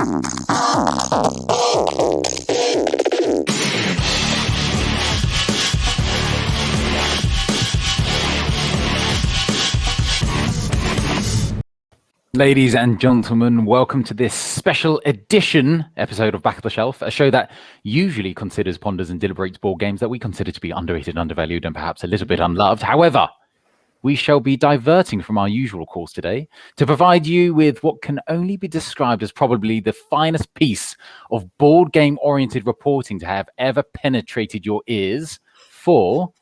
Ladies and gentlemen, welcome to this special edition episode of Back of the Shelf, a show that usually considers, ponders and deliberates board games that we consider to be underrated, undervalued and perhaps a little bit unloved. However, we shall be diverting from our usual course today to provide you with what can only be described as probably the finest piece of board game-oriented reporting to have ever penetrated your ears. For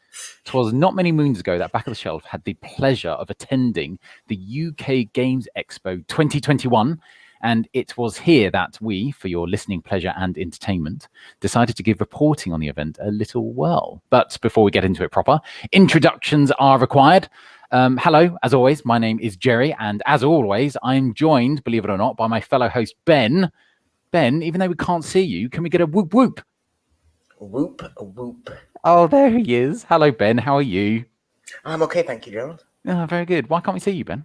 'twas not many moons ago that Back of the Shelf had the pleasure of attending the UK Games Expo 2021, and it was here that we, for your listening pleasure and entertainment, decided to give reporting on the event a little whirl. But before we get into it proper, introductions are required. Hello, as always, my name is Gerry, and as always, I'm joined, believe it or not, by my fellow host, Ben. Ben, even though we can't see you, can we get a whoop whoop? Whoop, whoop. Oh, there he is. Hello, Ben. How are you? I'm okay, thank you, Gerald. Oh, very good. Why can't we see you, Ben?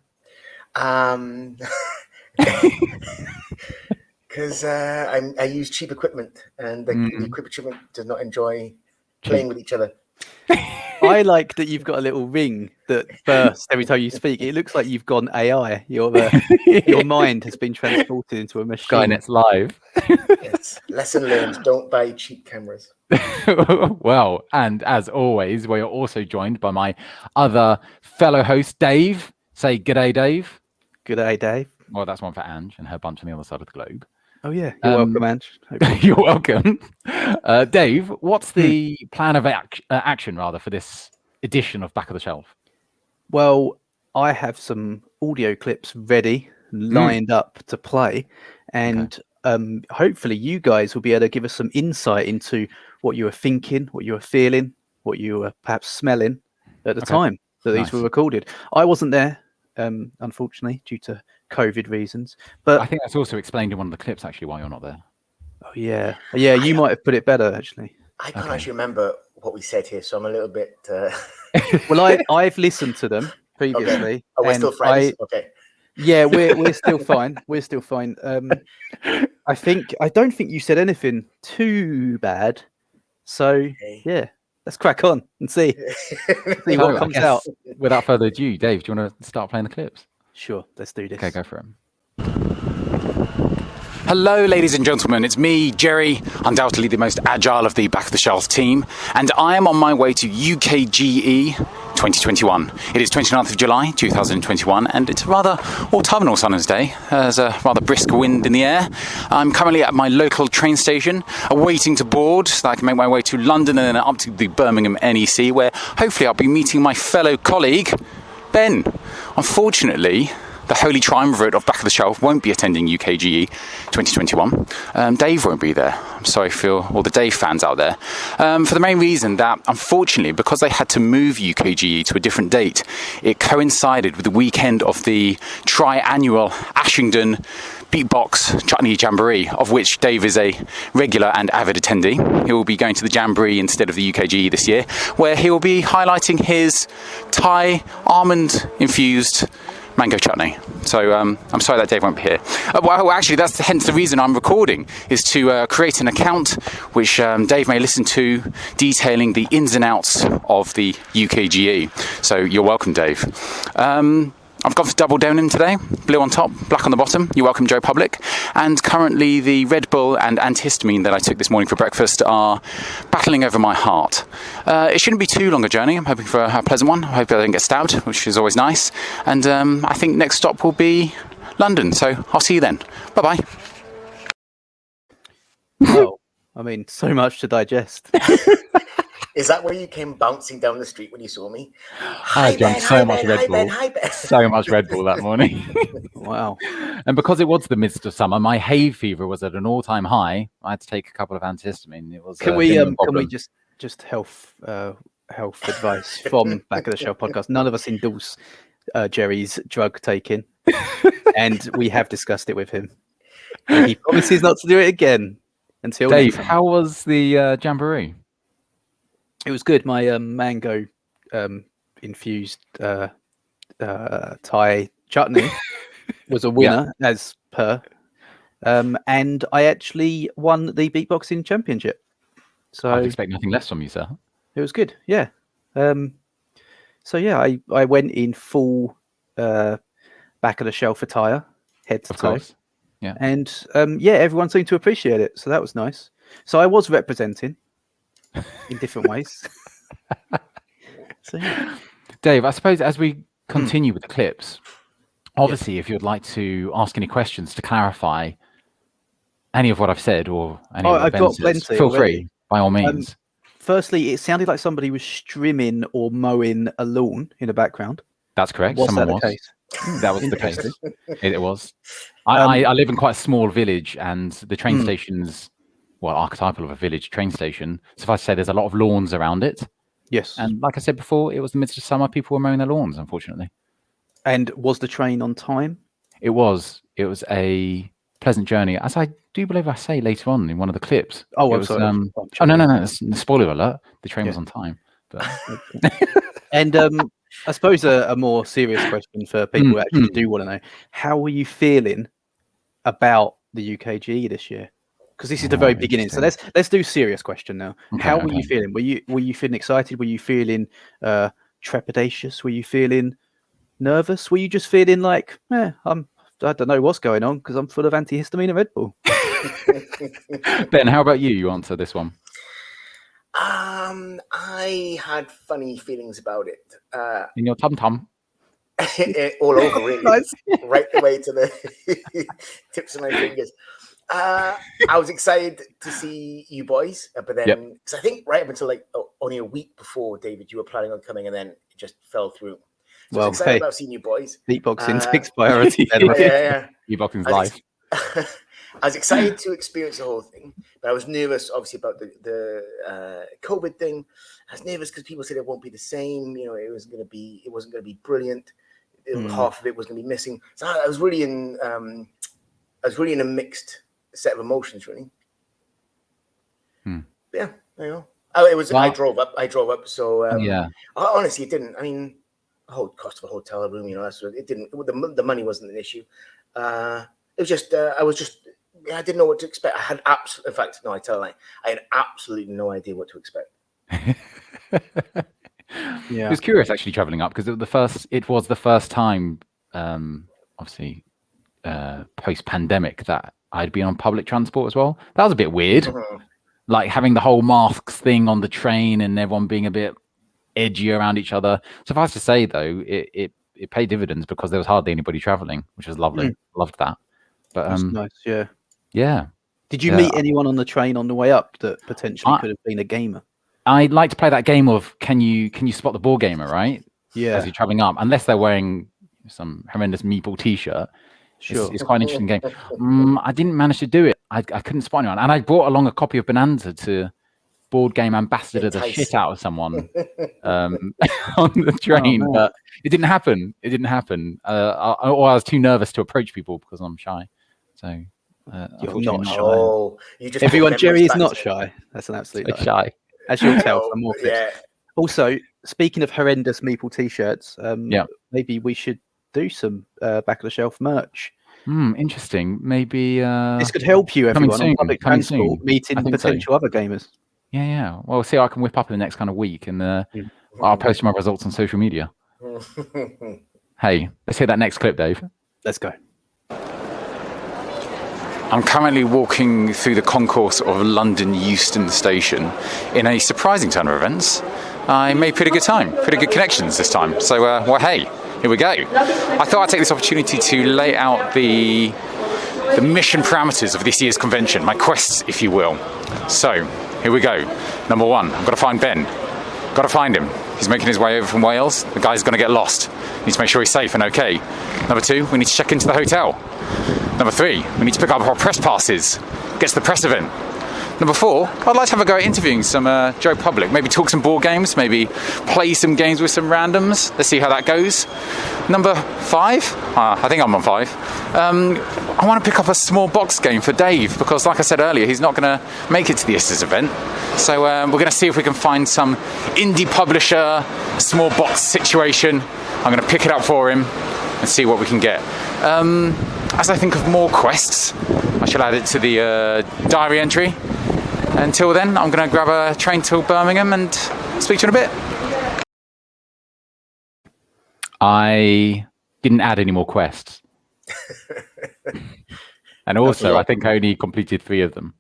Because I use cheap equipment, and the equipment does not enjoy playing with each other. I like that you've got a little ring that bursts every time you speak. It looks like you've gone AI. Your mind has been transported into a machine. Skynet's live. Yes. Lesson learned: don't buy cheap cameras. Well, and as always, we are also joined by my other fellow host, Dave. Say g'day, Dave. G'day, Dave. Well, that's one for Ange and her bunch on the other side of the globe. Oh, yeah. You're welcome, Ange. You're welcome. Dave, what's the plan of action, rather, for this edition of Back of the Shelf? Well, I have some audio clips ready, lined up to play, and hopefully you guys will be able to give us some insight into what you were thinking, what you were feeling, what you were perhaps smelling at the time that these were recorded. I wasn't there, unfortunately, due to COVID reasons. But I think that's also explained in one of the clips, actually, why you're not there. Oh, yeah. Yeah, you might have put it better, actually. I can't actually remember what we said here, so I'm a little bit... Well, I've listened to them previously. Okay. Oh, we're still friends? Okay. Yeah, we're still fine. We're still fine. I don't think you said anything too bad. So, yeah, let's crack on and see what comes out. Without further ado, Dave, do you want to start playing the clips? Sure, let's do this. Okay, go for it. Hello, ladies and gentlemen. It's me, Gerry, undoubtedly the most agile of the Back of the Shelf team, and I am on my way to UKGE 2021. It is 29th of July, 2021, and it's a rather autumnal summer's day. There's a rather brisk wind in the air. I'm currently at my local train station, awaiting to board so that I can make my way to London and then up to the Birmingham NEC, where hopefully I'll be meeting my fellow colleague, Ben. Unfortunately, the holy triumvirate of Back of the Shelf won't be attending UKGE 2021. Dave won't be there. I'm sorry for all the Dave fans out there. For the main reason that, unfortunately, because they had to move UKGE to a different date, it coincided with the weekend of the tri-annual Ashington Beatbox Chutney Jamboree, of which Dave is a regular and avid attendee. He will be going to the Jamboree instead of the UKGE this year, where he will be highlighting his Thai almond-infused mango chutney. So I'm sorry that Dave won't be here. Well, actually, that's hence the reason I'm recording, is to create an account which Dave may listen to, detailing the ins and outs of the UKGE. So you're welcome, Dave. I've got double denim today, blue on top, black on the bottom. You're welcome, Joe Public. And currently the Red Bull and antihistamine that I took this morning for breakfast are battling over my heart. It shouldn't be too long a journey. I'm hoping for a pleasant one. I hope I don't get stabbed, which is always nice. And I think next stop will be London. So I'll see you then. Bye-bye. Well, I mean, so much to digest. Is that where you came bouncing down the street when you saw me? I drank so much Red Bull. Hi, Ben. So much Red Bull that morning. Wow. And because it was the midst of summer, my hay fever was at an all-time high. I had to take a couple of antihistamine. It was can we just health advice from Back of the Shelf podcast? None of us endorse Gerry's drug taking, and we have discussed it with him. And he promises not to do it again until Dave. How was the jamboree? It was good. My mango infused Thai chutney was a winner, as per. and I actually won the beatboxing championship. So I'd expect nothing less from you, sir. it was good, yeah. So yeah, I went in full back of the shelf attire, head to Of toe. course. Yeah. And yeah, everyone seemed to appreciate it, so that was nice. So I was representing in different ways. So yeah. Dave, I suppose as we continue with the clips, obviously, if you'd like to ask any questions to clarify any of what I've said or any of what I've Ben got says, plenty feel already. free, by all means. Firstly, it sounded like somebody was trimming or mowing a lawn in the background. That's correct. Was Someone that was. the case? That was the case. It was. I live in quite a small village, and the train station's, well, archetypal of a village train station. Suffice to say, there's a lot of lawns around it. Yes. And like I said before, it was the midst of summer. People were mowing their lawns, unfortunately. And was the train on time? It was. It was a pleasant journey, as I do believe I say later on in one of the clips. Oh, it I'm was, sorry. Oh, no. Spoiler alert. The train was on time. But... And I suppose a more serious question for people who actually do want to know: how were you feeling about the UKGE this year? Because this is the very beginning. So let's do serious question now. Okay, how were you feeling? Were you feeling excited? Were you feeling trepidatious? Were you feeling nervous? Were you just feeling like, I don't know what's going on because I'm full of antihistamine and Red Bull? Ben, how about you? You answer this one. I had funny feelings about it. In your tum-tum. All over, really. Nice. Right the way to the tips of my fingers. I was excited to see you boys, but then, because I think right up until only a week before, David, you were planning on coming, and then it just fell through. So I was excited about seeing you boys. Beatboxing takes priority. Yeah. Beatboxing's life. I was excited to experience the whole thing, but I was nervous, obviously, about the COVID thing. I was nervous because people said it won't be the same. You know, it wasn't going to be brilliant. Half of it was going to be missing. So I was really in a mixed set of emotions, really. Yeah, there you go. I drove up. So honestly, it didn't. I mean, the whole cost of a hotel room, it didn't. The money wasn't an issue. It was just I didn't know what to expect. I had I had absolutely no idea what to expect. Yeah, I was curious actually traveling up because it was the first time, obviously, post-pandemic that I'd been on public transport as well. That was a bit weird, like having the whole masks thing on the train and everyone being a bit edgy around each other. Suffice to say, though, it paid dividends because there was hardly anybody traveling, which was lovely. Loved that. But that's nice, yeah. Yeah. Did you meet anyone on the train on the way up that potentially could have been a gamer? I'd like to play that game of can you spot the board gamer, right? Yeah. As you're traveling up, unless they're wearing some horrendous meeple T-shirt. Sure. It's quite an interesting game. I didn't manage to do it. I couldn't spot anyone, and I brought along a copy of Bonanza to board game ambassador the shit out of someone on the train, but it didn't happen. I was too nervous to approach people because I'm shy. So you're not shy. Oh, everyone, Gerry is not shy. That's an absolute shy. As you'll tell from more clips. Yeah. Also, speaking of horrendous meeple T-shirts, maybe we should do some back of the shelf merch. Interesting. Maybe this could help you, everyone, on public transport, meeting potential other gamers. Yeah. Well, we'll see how I can whip up in the next kind of week, and I'll post my results on social media. Hey, let's hear that next clip, Dave. Let's go. I'm currently walking through the concourse of London Euston Station in a surprising turn of events. I made pretty good time, pretty good connections this time. So, hey, here we go. I thought I'd take this opportunity to lay out the mission parameters of this year's convention, my quests, if you will. So, here we go. Number one, I've got to find Ben. Got to find him. He's making his way over from Wales. The guy's going to get lost. Need to make sure he's safe and okay. Number two, we need to check into the hotel. Number three, we need to pick up our press passes. Get to the press event. Number four, I'd like to have a go at interviewing some Joe Public. Maybe talk some board games, maybe play some games with some randoms. Let's see how that goes. Number five, I think I'm on five. I want to pick up a small box game for Dave because, like I said earlier, he's not going to make it to the Istas event. So we're going to see if we can find some indie publisher, small box situation. I'm going to pick it up for him and see what we can get. As I think of more quests, I shall add it to the diary entry. Until then, I'm going to grab a train to Birmingham and speak to you in a bit. I didn't add any more quests. And also, I think I only completed 3 of them.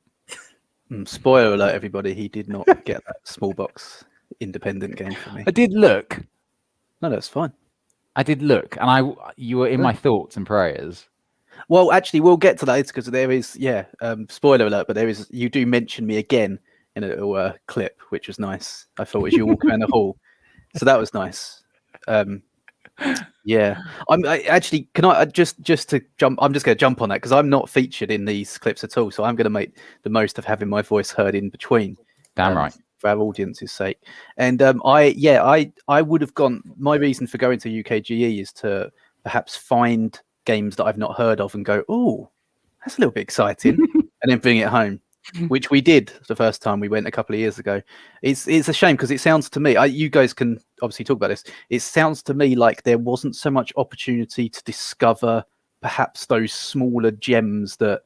Spoiler alert, everybody, he did not get that small box independent game for me. I did look. No, that's fine. I did look, and you were in my thoughts and prayers. Well, actually, we'll get to that because there is, spoiler alert, but you do mention me again in a little clip, which was nice. I thought as you walk around the hall, so that was nice. Yeah, can I just to jump? I'm just going to jump on that because I'm not featured in these clips at all, so I'm going to make the most of having my voice heard in between. Damn right. For our audience's sake. And I would have gone. My reason for going to UKGE is to perhaps find games that I've not heard of and go, oh, that's a little bit exciting, and then bring it home, which we did the first time we went a couple of years ago. It's a shame because it sounds to me, you guys can obviously talk about this. It sounds to me like there wasn't so much opportunity to discover perhaps those smaller gems that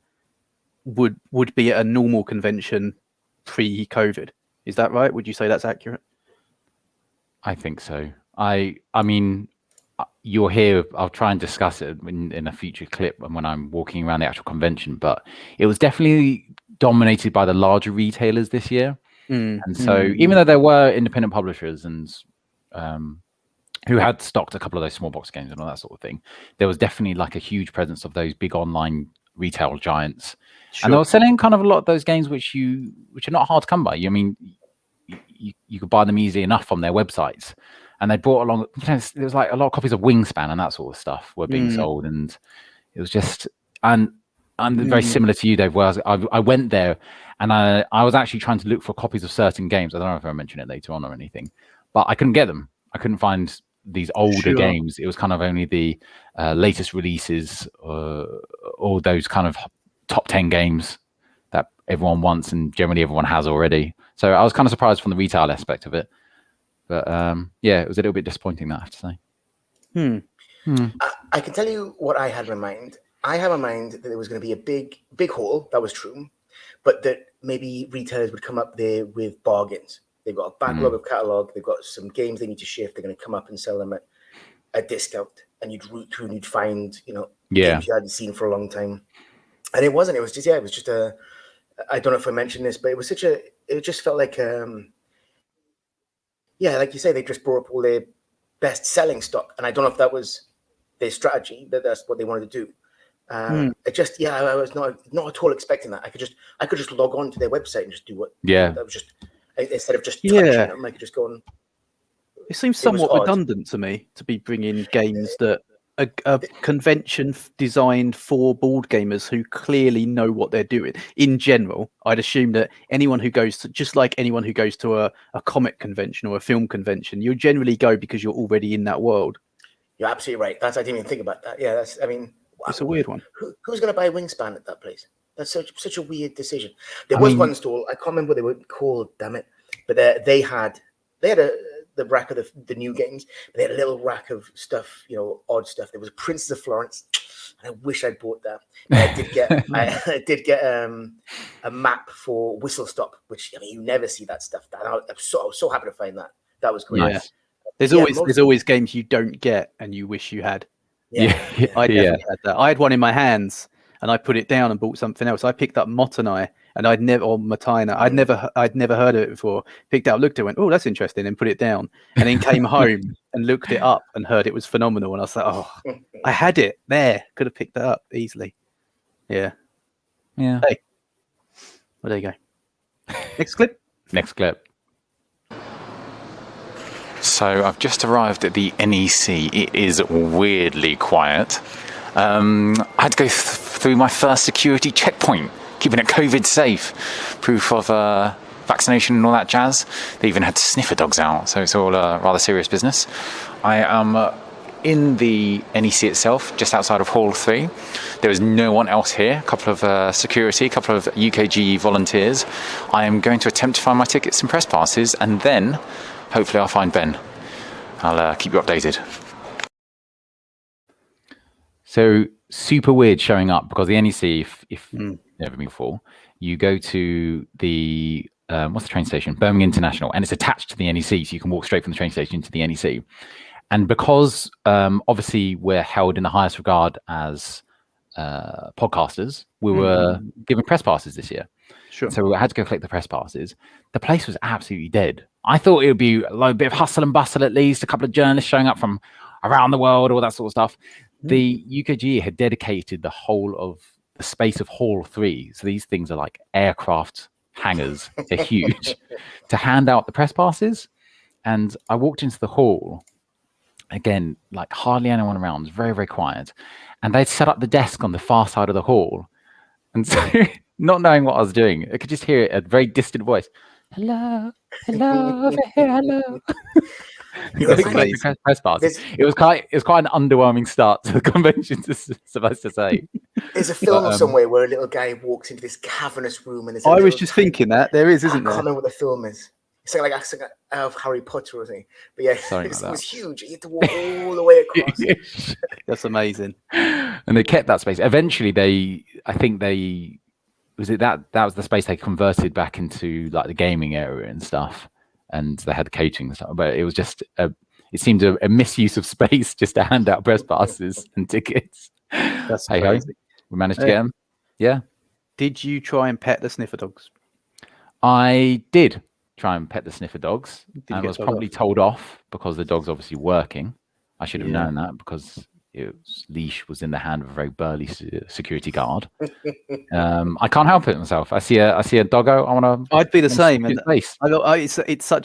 would be at a normal convention pre-COVID. Is that right? Would you say that's accurate? I think so. I mean, you'll hear, I'll try and discuss it in a future clip when I'm walking around the actual convention, but it was definitely dominated by the larger retailers this year. And so even though there were independent publishers and who had stocked a couple of those small box games and all that sort of thing, there was definitely like a huge presence of those big online retail giants. Sure. And they were selling kind of a lot of those games which are not hard to come by. I mean, you could buy them easily enough from their websites. And they brought along, there was like a lot of copies of Wingspan and that sort of stuff were being sold. And it was just, and very similar to you, Dave, where I went there and I was actually trying to look for copies of certain games. I don't know if I mention it later on or anything, but I couldn't get them. I couldn't find these older games. It was kind of only the latest releases, all those kind of top 10 games that everyone wants and generally everyone has already. So I was kind of surprised from the retail aspect of it. But it was a little bit disappointing, that I have to say. I can tell you what I had in mind. I had in mind that there was going to be a big haul. That was true. But that maybe retailers would come up there with bargains. They've got a backlog of catalogue. They've got some games they need to shift. They're going to come up and sell them at a discount. And you'd root through and you'd find, games you hadn't seen for a long time. And it wasn't. It was just, I don't know if I mentioned this, but it was it just felt like, like you say, they just brought up all their best-selling stock. And I don't know if that was their strategy, that's what they wanted to do. I was not at all expecting that. I could just log on to their website and just do what. That was just, instead of just touching them, I could just go on. It seems somewhat redundant to me to be bringing games that a convention designed for board gamers who clearly know what they're doing. In general, I'd assume that anyone who goes to, just like anyone who goes to a comic convention or a film convention, you generally go because you're already in that world. You're absolutely right. I didn't even think about that. Yeah, it's a weird one. Who's going to buy Wingspan at that place? That's such a weird decision. There was one stall, I can't remember what they were called, damn it, but they had the rack of the new games, but they had a little rack of stuff, odd stuff. There was Princess of Florence, and I wish I'd bought that. I did get a map for Whistle Stop, which you never see that stuff. I was so happy to find that. That was great. Yeah. There's always games you don't get and you wish you had. Yeah. I definitely had that. I had one in my hands and I put it down and bought something else. I picked up Motonai and Matina. I'd never heard of it before. Picked it up, looked at it, went, oh, that's interesting, and put it down. And then came home and looked it up and heard it was phenomenal. And I was like, oh, I had it there. Could have picked that up easily. Yeah. Yeah. Hey. Well, there you go. Next clip. Next clip. So I've just arrived at the NEC. It is weirdly quiet. I had to go through my first security checkpoint, keeping it COVID safe, proof of vaccination and all that jazz. They even had sniffer dogs out, so it's all rather serious business. I am in the NEC itself, just outside of Hall 3. There is no one else here, a couple of security, a couple of UKGE volunteers. I am going to attempt to find my tickets and press passes, and then hopefully I'll find Ben. I'll keep you updated. So super weird showing up because the NEC, if never been before. You go to the what's the train station? Birmingham International, and it's attached to the NEC, so you can walk straight from the train station to the NEC. And because obviously we're held in the highest regard as podcasters, we were given press passes this year. Sure. So we had to go collect the press passes. The place was absolutely dead. I thought it would be a bit of hustle and bustle, at least a couple of journalists showing up from around the world, all that sort of stuff. The UKGE had dedicated the whole of the space of Hall 3. So these things are like aircraft hangars. They're huge, to hand out the press passes. And I walked into the hall. Again, like hardly anyone around. It was very, very quiet. And they'd set up the desk on the far side of the hall. And so, not knowing what I was doing, I could just hear a very distant voice. Hello, over here, hello. Press passes. It was quite an underwhelming start to the convention, supposed to say. There's a film somewhere where a little guy walks into this cavernous room, and I was just thinking that there is, isn't there? I can't remember what the film is. It's like of Harry Potter or something. But yeah, it was huge. You had to walk all the way across. That's amazing. And they kept that space. Eventually, that was the space they converted back into like the gaming area and stuff, and they had the catering and stuff. But it was just it seemed a misuse of space just to hand out press passes and tickets. That's crazy. We managed to get them. Yeah. Did you try and pet the sniffer dogs? I did try and pet the sniffer dogs, and was probably told off because the dog's obviously working. I should have known that because its leash was in the hand of a very burly security guard. I can't help it myself. I see a doggo. I'd be the same. And it's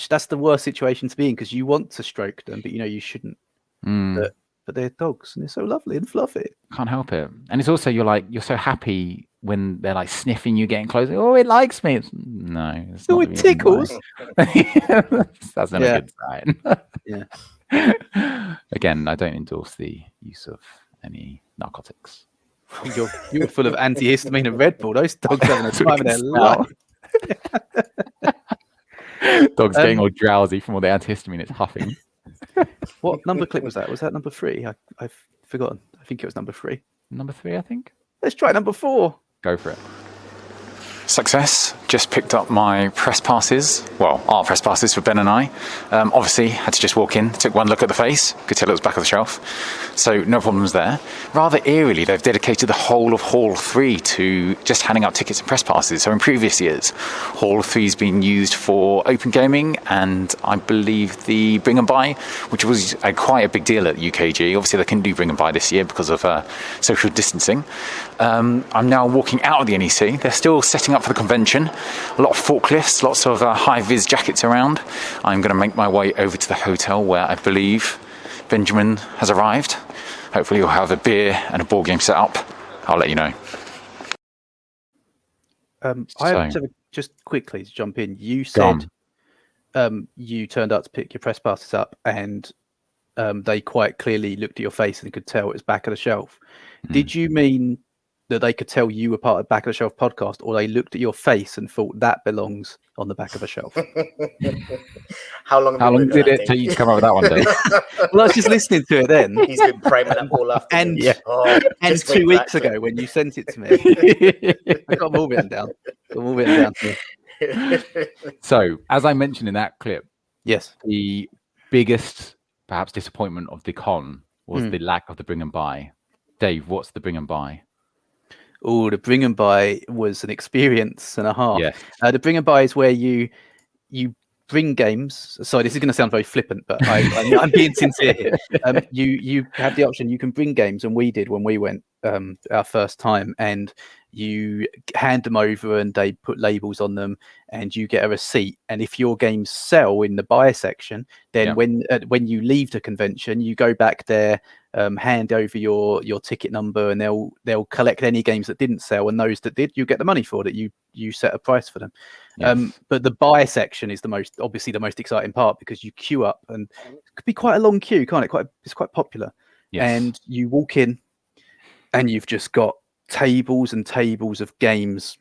that's the worst situation to be in, because you want to stroke them, but you shouldn't. But they're dogs and they're so lovely and fluffy. Can't help it. And it's also you're so happy when they're like sniffing you, getting close. Oh, it likes me. It tickles. That's not a good sign. Yeah. Again, I don't endorse the use of any narcotics. You're full of antihistamine and Red Bull. Those dogs having a time of their life. Dog's getting all drowsy from all the antihistamine it's huffing. What number clip was that? Was that number 3? I've forgotten. I think it was number 3. Number 3, I think. Let's try number 4. Go for it. Success. Just picked up my press passes. Well, our press passes for Ben and I. Obviously, had to just walk in, took one look at the face, could tell it was back of the shelf. So no problems there. Rather eerily, they've dedicated the whole of Hall 3 to just handing out tickets and press passes. So in previous years, Hall 3's been used for open gaming, and I believe the Bring and Buy, which was quite a big deal at UKGE. Obviously, they couldn't do Bring and Buy this year because of social distancing. I'm now walking out of the NEC. They're still setting up for the convention. A lot of forklifts, lots of high-vis jackets around. I'm going to make my way over to the hotel where I believe Benjamin has arrived. Hopefully he'll have a beer and a board game set up. I'll let you know. I have to just quickly to jump in. You said you turned up to pick your press passes up, and they quite clearly looked at your face and could tell it was back of the shelf. Did you mean that they could tell you were part of Back of the Shelf podcast, or they looked at your face and thought that belongs on the back of a shelf? How long did it take you to come up with that one, Dave? Well, I was just listening to it then. He's been praying that all afternoon. And 2 weeks ago when you sent it to me. I got them all written down. So, as I mentioned in that clip, yes, the biggest, perhaps, disappointment of the con was the lack of the Bring and Buy. Dave, what's the Bring and Buy? Oh, the Bring and Buy was an experience and a half. Yes. The Bring and Buy is where you bring games. Sorry, this is going to sound very flippant, but I'm being sincere here. You have the option. You can bring games, and we did when we went our first time, and you hand them over and they put labels on them, and you get a receipt. And if your games sell in the buy section, then when you leave the convention, you go back there, hand over your ticket number, and they'll collect any games that didn't sell, and those that did, you get the money for that. You set a price for them. But the buy section is the most exciting part, because you queue up, and it could be quite a long queue, can't it? It's quite popular. Yes. And you walk in, and you've just got tables and tables of games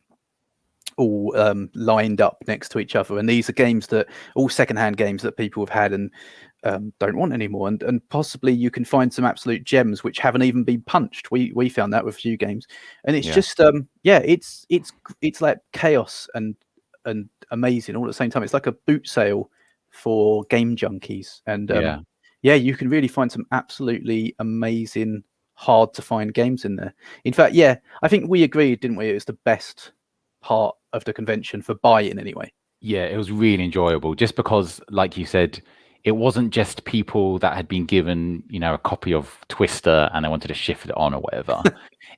all lined up next to each other, and these are games that all secondhand games that people have had and don't want anymore, and possibly you can find some absolute gems which haven't even been punched. We found that with a few games, and it's just it's like chaos and amazing all at the same time. It's like a boot sale for game junkies, and you can really find some absolutely amazing, hard to find games in there. In fact, I think we agreed, didn't we? It was the best part of the convention for buy-in anyway. Yeah, it was really enjoyable, just because, like you said, it wasn't just people that had been given, a copy of Twister and they wanted to shift it on or whatever.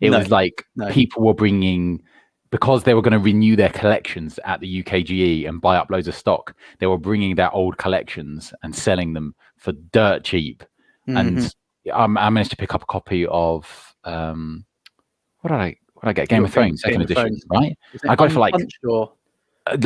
It was like people were bringing, because they were going to renew their collections at the UKGE and buy up loads of stock, they were bringing their old collections and selling them for dirt cheap. And I managed to pick up a copy of what did I get? Game of Thrones second edition, right? I got it for like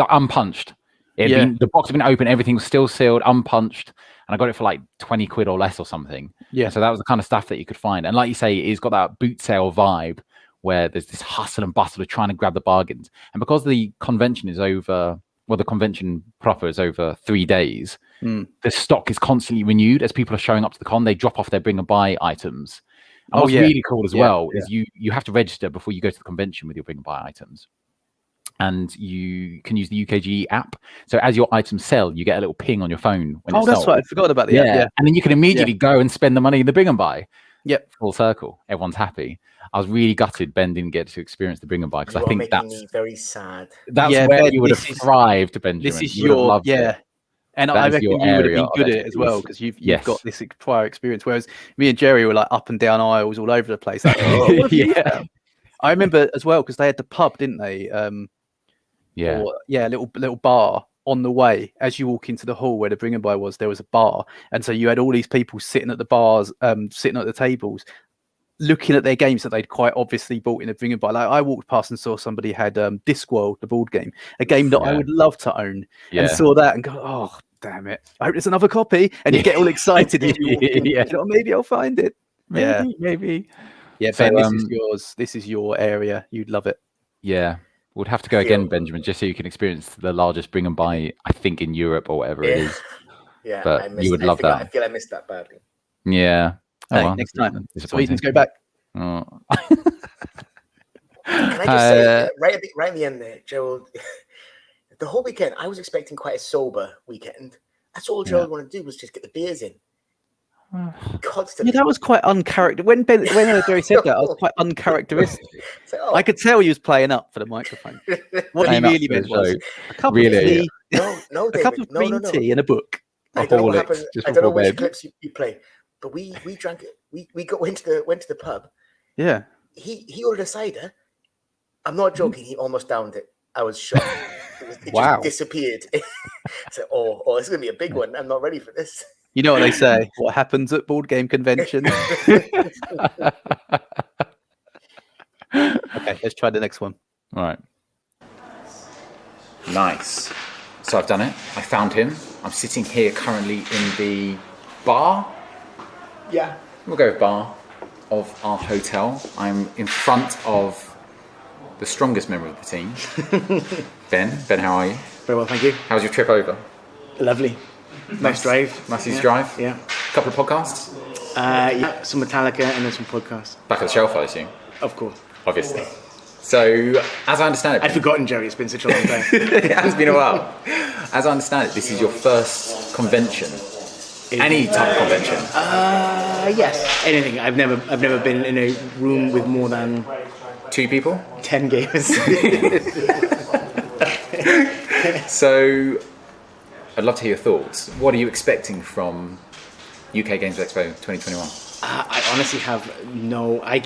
unpunched. The box had been open, everything was still sealed, unpunched, and I got it for like 20 quid or less or something. Yeah. So that was the kind of stuff that you could find. And like you say, it's got that boot sale vibe where there's this hustle and bustle of trying to grab the bargains. And because the convention is over, the convention proper is over 3 days, the stock is constantly renewed. As people are showing up to the con, they drop off their bring and buy items. And what's really cool as well is you have to register before you go to the convention with your bring and buy items. And you can use the UKGE app. So as your items sell, you get a little ping on your phone when it's that's sold. right. I forgot about the app. Yeah. And then you can immediately go and spend the money in the bring and buy. Yep. Full circle. Everyone's happy. I was really gutted Ben didn't get to experience the bring and buy, because I think that's me very sad. That's where Ben, you would have thrived, Benjamin. This is your and I reckon you would have been good at it as well, because you've got this prior experience. Whereas me and Gerry were like up and down aisles all over the place. Like, I remember as well, because they had the pub, didn't they? A little bar on the way. As you walk into the hall where the bring and buy was, there was a bar, and so you had all these people sitting at the bars, sitting at the tables, looking at their games that they'd quite obviously bought in a bring and buy. Like I walked past and saw somebody had Discworld, the board game, a game that I would love to own, and saw that and go, oh damn it, I hope there's another copy, and you get all excited. Maybe I'll find it. Maybe. Yeah, Ben, this is yours. This is your area. You'd love it. Yeah. We'll have to go again, Benjamin, just so you can experience the largest bring and buy, I think, in Europe or whatever it is. Yeah, but you would love that. I feel I missed that badly. Yeah. Next time. Sweden's go back. Oh. Can I just say, right at the end there, Gerald, the whole weekend, I was expecting quite a sober weekend. That's all Gerald wanted to do was just get the beers in. Constantly. That was quite uncharacteristic. When Gerry said that, I was quite uncharacteristic. I could tell he was playing up for the microphone. What he really meant was a cup of tea, a cup of green tea and a book. I don't know what happened. I don't know which clips you play, but we drank it. We went to the pub. Yeah. He ordered a cider. I'm not joking. He almost downed it. I was shocked. It wow. just disappeared. So, this is gonna be a big one. I'm not ready for this. You know what they say? What happens at board game conventions? Okay, let's try the next one. All right. Nice. So I've done it. I found him. I'm sitting here currently in the bar. Yeah. We'll go with bar of our hotel. I'm in front of the strongest member of the team, Ben. Ben, how are you? Very well, thank you. How was your trip over? Lovely. Nice drive. Nice drive. Yeah. Couple of podcasts. Some Metallica and then some podcasts. Back at the shelf, I assume. Of course. Obviously. So, as I understand it, I'd forgotten, Gerry. It's been such a long time. It has been a while. As I understand it, this is your first convention. Any type of convention. Yes. Anything. I've never been in a room with more than 2 people. 10 gamers. So, I'd love to hear your thoughts. What are you expecting from UK Games Expo 2021? I honestly have no. I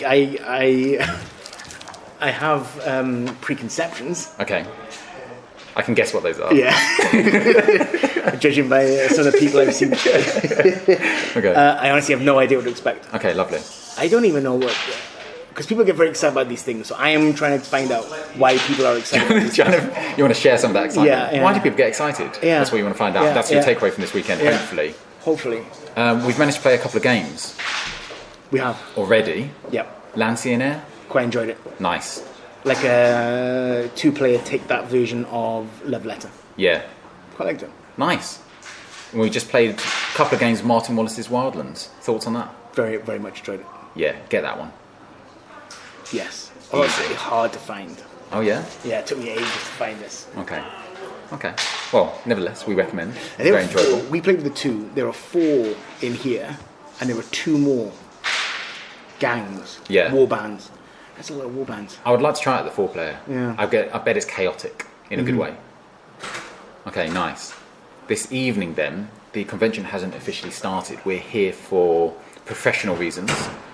have preconceptions. Okay. I can guess what those are. Yeah. Judging by some of the people I've seen. Okay. I honestly have no idea what to expect. Okay, lovely. I don't even know what... Because people get very excited about these things, so I am trying to find out why people are excited. You want to share some of that excitement? Yeah. Why do people get excited? Yeah. That's what you want to find out. Yeah, That's your takeaway from this weekend, hopefully. Hopefully. We've managed to play a couple of games. We have. Already. Yep. Lancier Air. Quite enjoyed it. Nice. like a 2-player take that version of Love Letter. Yeah. Quite liked it. Nice. We just played a couple of games of Martin Wallace's Wildlands. Thoughts on that? Very, very much enjoyed it. Yeah, get that one. Yes. Oh, it's really hard to find. Oh, yeah? Yeah, it took me ages to find this. Okay. Well, nevertheless, we recommend. And Very enjoyable. We played with the 2. There are 4 in here, and there were 2 more gangs. Yeah. War bands. That's a lot of war bands. I would like to try it at the 4-player. Yeah. I bet it's chaotic in a good way. Okay, nice. This evening, then, the convention hasn't officially started. We're here for professional reasons.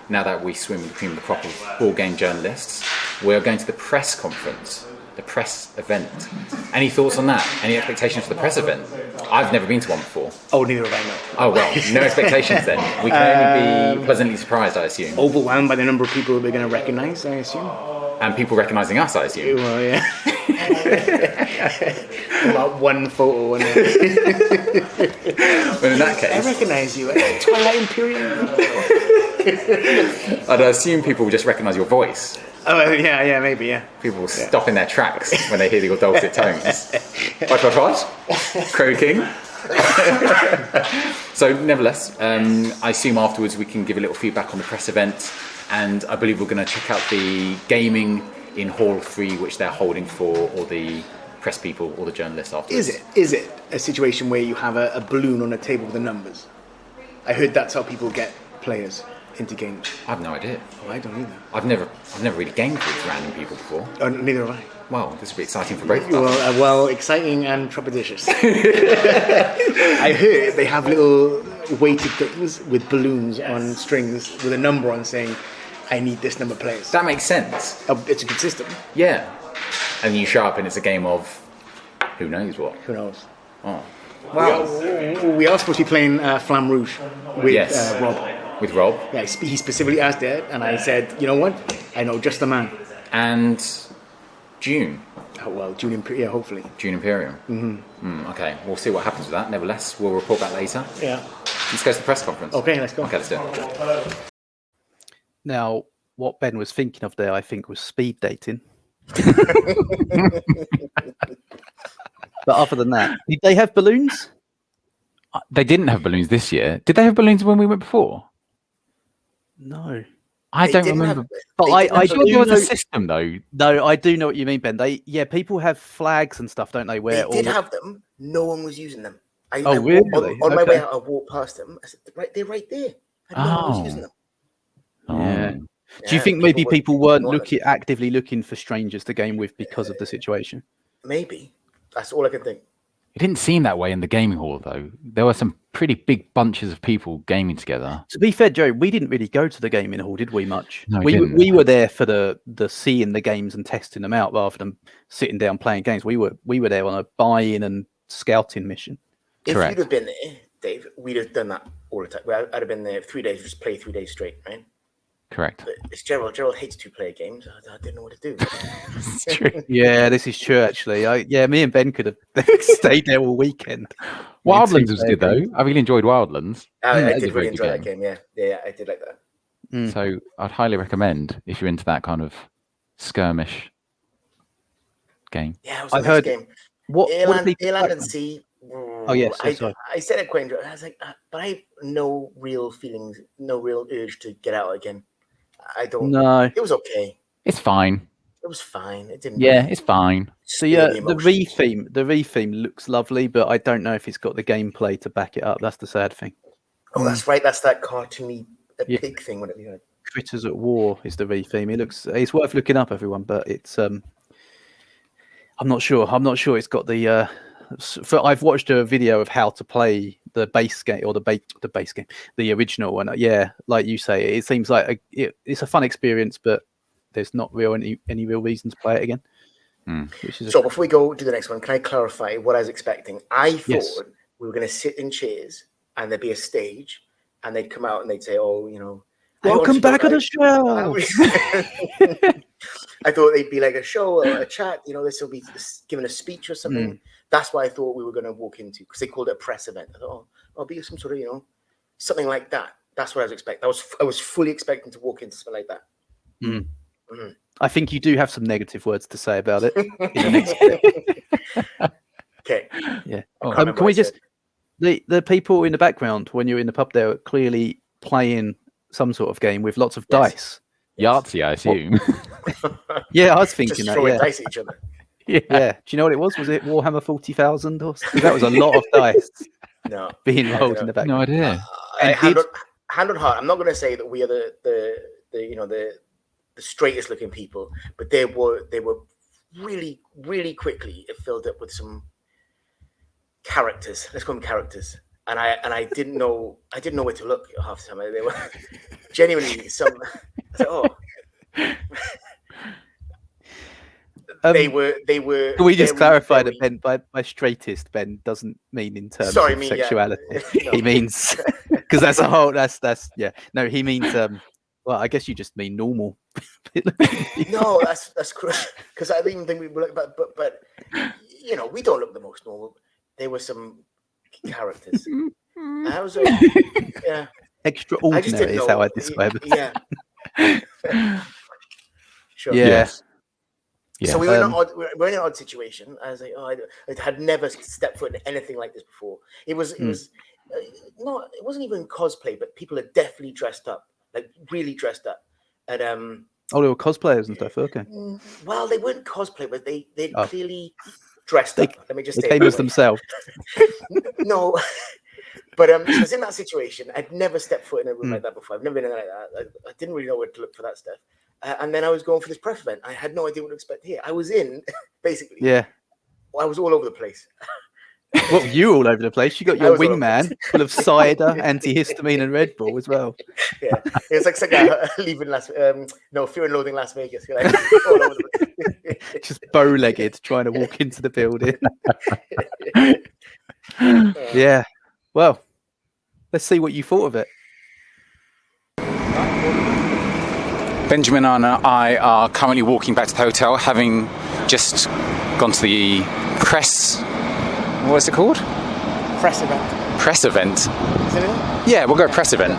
Now that we swim between the proper board game journalists, we're going to the press conference, the press event. Any thoughts on that? Any expectations for the press event? I've never been to one before. Oh, neither have I, no. Oh, well, no expectations then. We can only be pleasantly surprised, I assume. Overwhelmed by the number of people we're going to recognise, I assume. And people recognising us, I assume. Well, yeah. About one photo. Well, in that case, I recognise you. Twilight Imperium. I'd assume people will just recognise your voice. Oh, yeah, maybe, yeah. People will stop in their tracks when they hear your dulcet tones. What? Croaking. So, nevertheless, I assume afterwards we can give a little feedback on the press event, and I believe we're going to check out the gaming in Hall 3, which they're holding for all the press people, all the journalists afterwards. Is it a situation where you have a balloon on a table with the numbers? I heard that's how people get players into games. I have no idea. Oh, I don't either. I've never really gamed with random people before. Oh, neither have I. Well, this will be exciting for both of us. Well, exciting and trepidatious. I heard they have little weighted things with balloons on strings with a number on saying, I need this number of players. That makes sense. Oh, it's a good system. Yeah. And you show up and it's a game of who knows what. Who knows? Oh. Well, we are supposed to be playing Flamme Rouge with Rob. With Rob. Yeah, he specifically asked it, and I said, you know what? I know just the man. And June. Oh, well, June Imperium, yeah, hopefully. June Imperium. Okay, we'll see what happens with that. Nevertheless, we'll report back later. Yeah. Let's go to the press conference. Okay, let's go. Okay, let's do it. Now, what Ben was thinking of there, I think, was speed dating. But other than that, did they have balloons? They didn't have balloons this year. Did they have balloons when we went before? No. I don't remember. But I sure there was a system though. No, I do know what you mean, Ben. People have flags and stuff, don't they? Where They did have them. No one was using them. Really? On my way out, I walked past them. I said, they're right there. And no one was using them. Yeah. Do you think maybe people weren't actively looking for strangers to game with because of the situation? Maybe. That's all I can think. It didn't seem that way in the gaming hall though. There were some pretty big bunches of people gaming together. To be fair, Joe, we didn't really go to the gaming hall, did we? Much. No, we were there for the seeing the games and testing them out rather than sitting down playing games. We were there on a buy-in and scouting mission. If Correct. you'd have been there, Dave, we'd have done that all the time. I'd have been there 3 days, just play 3 days straight, right? Correct. But it's Gerald. Gerald hates 2-player games. I didn't know what to do. It's true. Yeah, this is true, actually. Me and Ben could have stayed there all weekend. Wildlands was good though. I really enjoyed Wildlands. I did really enjoy that game. Yeah, I did like that. So I'd highly recommend if you're into that kind of skirmish game. Yeah, it was I've a nice heard game. what Airland and Sea. Oh yes, I said it quite enjoyed. I was like, but I have no real feelings, no real urge to get out again. I don't. No, it was okay. It's fine. It was fine. It didn't. Yeah, it's fine. So yeah, the re-theme looks lovely, but I don't know if it's got the gameplay to back it up. That's the sad thing. Oh, that's right. That's that cartoony pig thing. Whatever you know. Critters at War is the re-theme. It's worth looking up, everyone, but it's I'm not sure. It's got the. I've watched a video of how to play the base game or the base game, the original one. Yeah, like you say, it seems like it's a fun experience, but there's not any real reason to play it again. So before we go to the next one, can I clarify what I was expecting? I thought we were going to sit in chairs and there'd be a stage, and they'd come out and they'd say, "Oh, you know, welcome back to the show." I thought they'd be like a show or a chat. You know, this will be giving a speech or something. That's what I thought we were going to walk into because they called it a press event. I thought, oh, it'll be some sort of, something like that. That's what I was expecting. I was fully expecting to walk into something like that. I think you do have some negative words to say about it in the next clip. Okay. Yeah. I can't Can we just remember the people in the background when you're in the pub there are clearly playing some sort of game with lots of dice. Yahtzee, I assume. Yeah, I was thinking just that. throwing Yeah. dice at each other. Yeah. Do you know what it was? Was it Warhammer 40,000 or? Because that was a lot of dice No, being I rolled don't in know. the back. No idea. And Hand on heart, I'm not going to say that we are the straightest looking people, but they were really, really quickly it filled up with some characters. Let's call them characters. And I didn't know where to look half the time. They were genuinely some. I said, oh. They were. Can we just clarify very, that Ben by straightest Ben doesn't mean in terms Sorry, of me, sexuality. No. He means because that's a whole that's yeah. No, he means well, I guess you just mean normal. No, that's correct. Because I didn't even think we were like, but you know, we don't look the most normal. There were some characters. I was yeah. Extraordinary is how I describe it. Yeah. Sure. Yeah. Yes. So we were we're in an odd situation. I was like, oh, I had never stepped foot in anything like this before. It was not. It wasn't even cosplay, but people are definitely dressed up, like really dressed up. And oh, they were cosplayers and stuff. Okay. Well, they weren't cosplay, but they clearly dressed up. Let me just say they came as themselves. No. But so I was in that situation. I'd never stepped foot in a room like that before. I've never been in like that. I didn't really know where to look for that stuff. And then I was going for this press event. I had no idea what to expect here. I was in, basically. Yeah. I was all over the place. Well, you all over the place. You got your wingman full of cider, antihistamine, and Red Bull as well. Yeah. It was like leaving Fear and Loathing Las Vegas. You're like, all over the place. Just bow-legged, trying to walk into the building. Yeah. Well, let's see what you thought of it. Benjamin and I are currently walking back to the hotel, having just gone to the press. What is it called? Press event. Press event. Is it? Yeah, we'll go press event.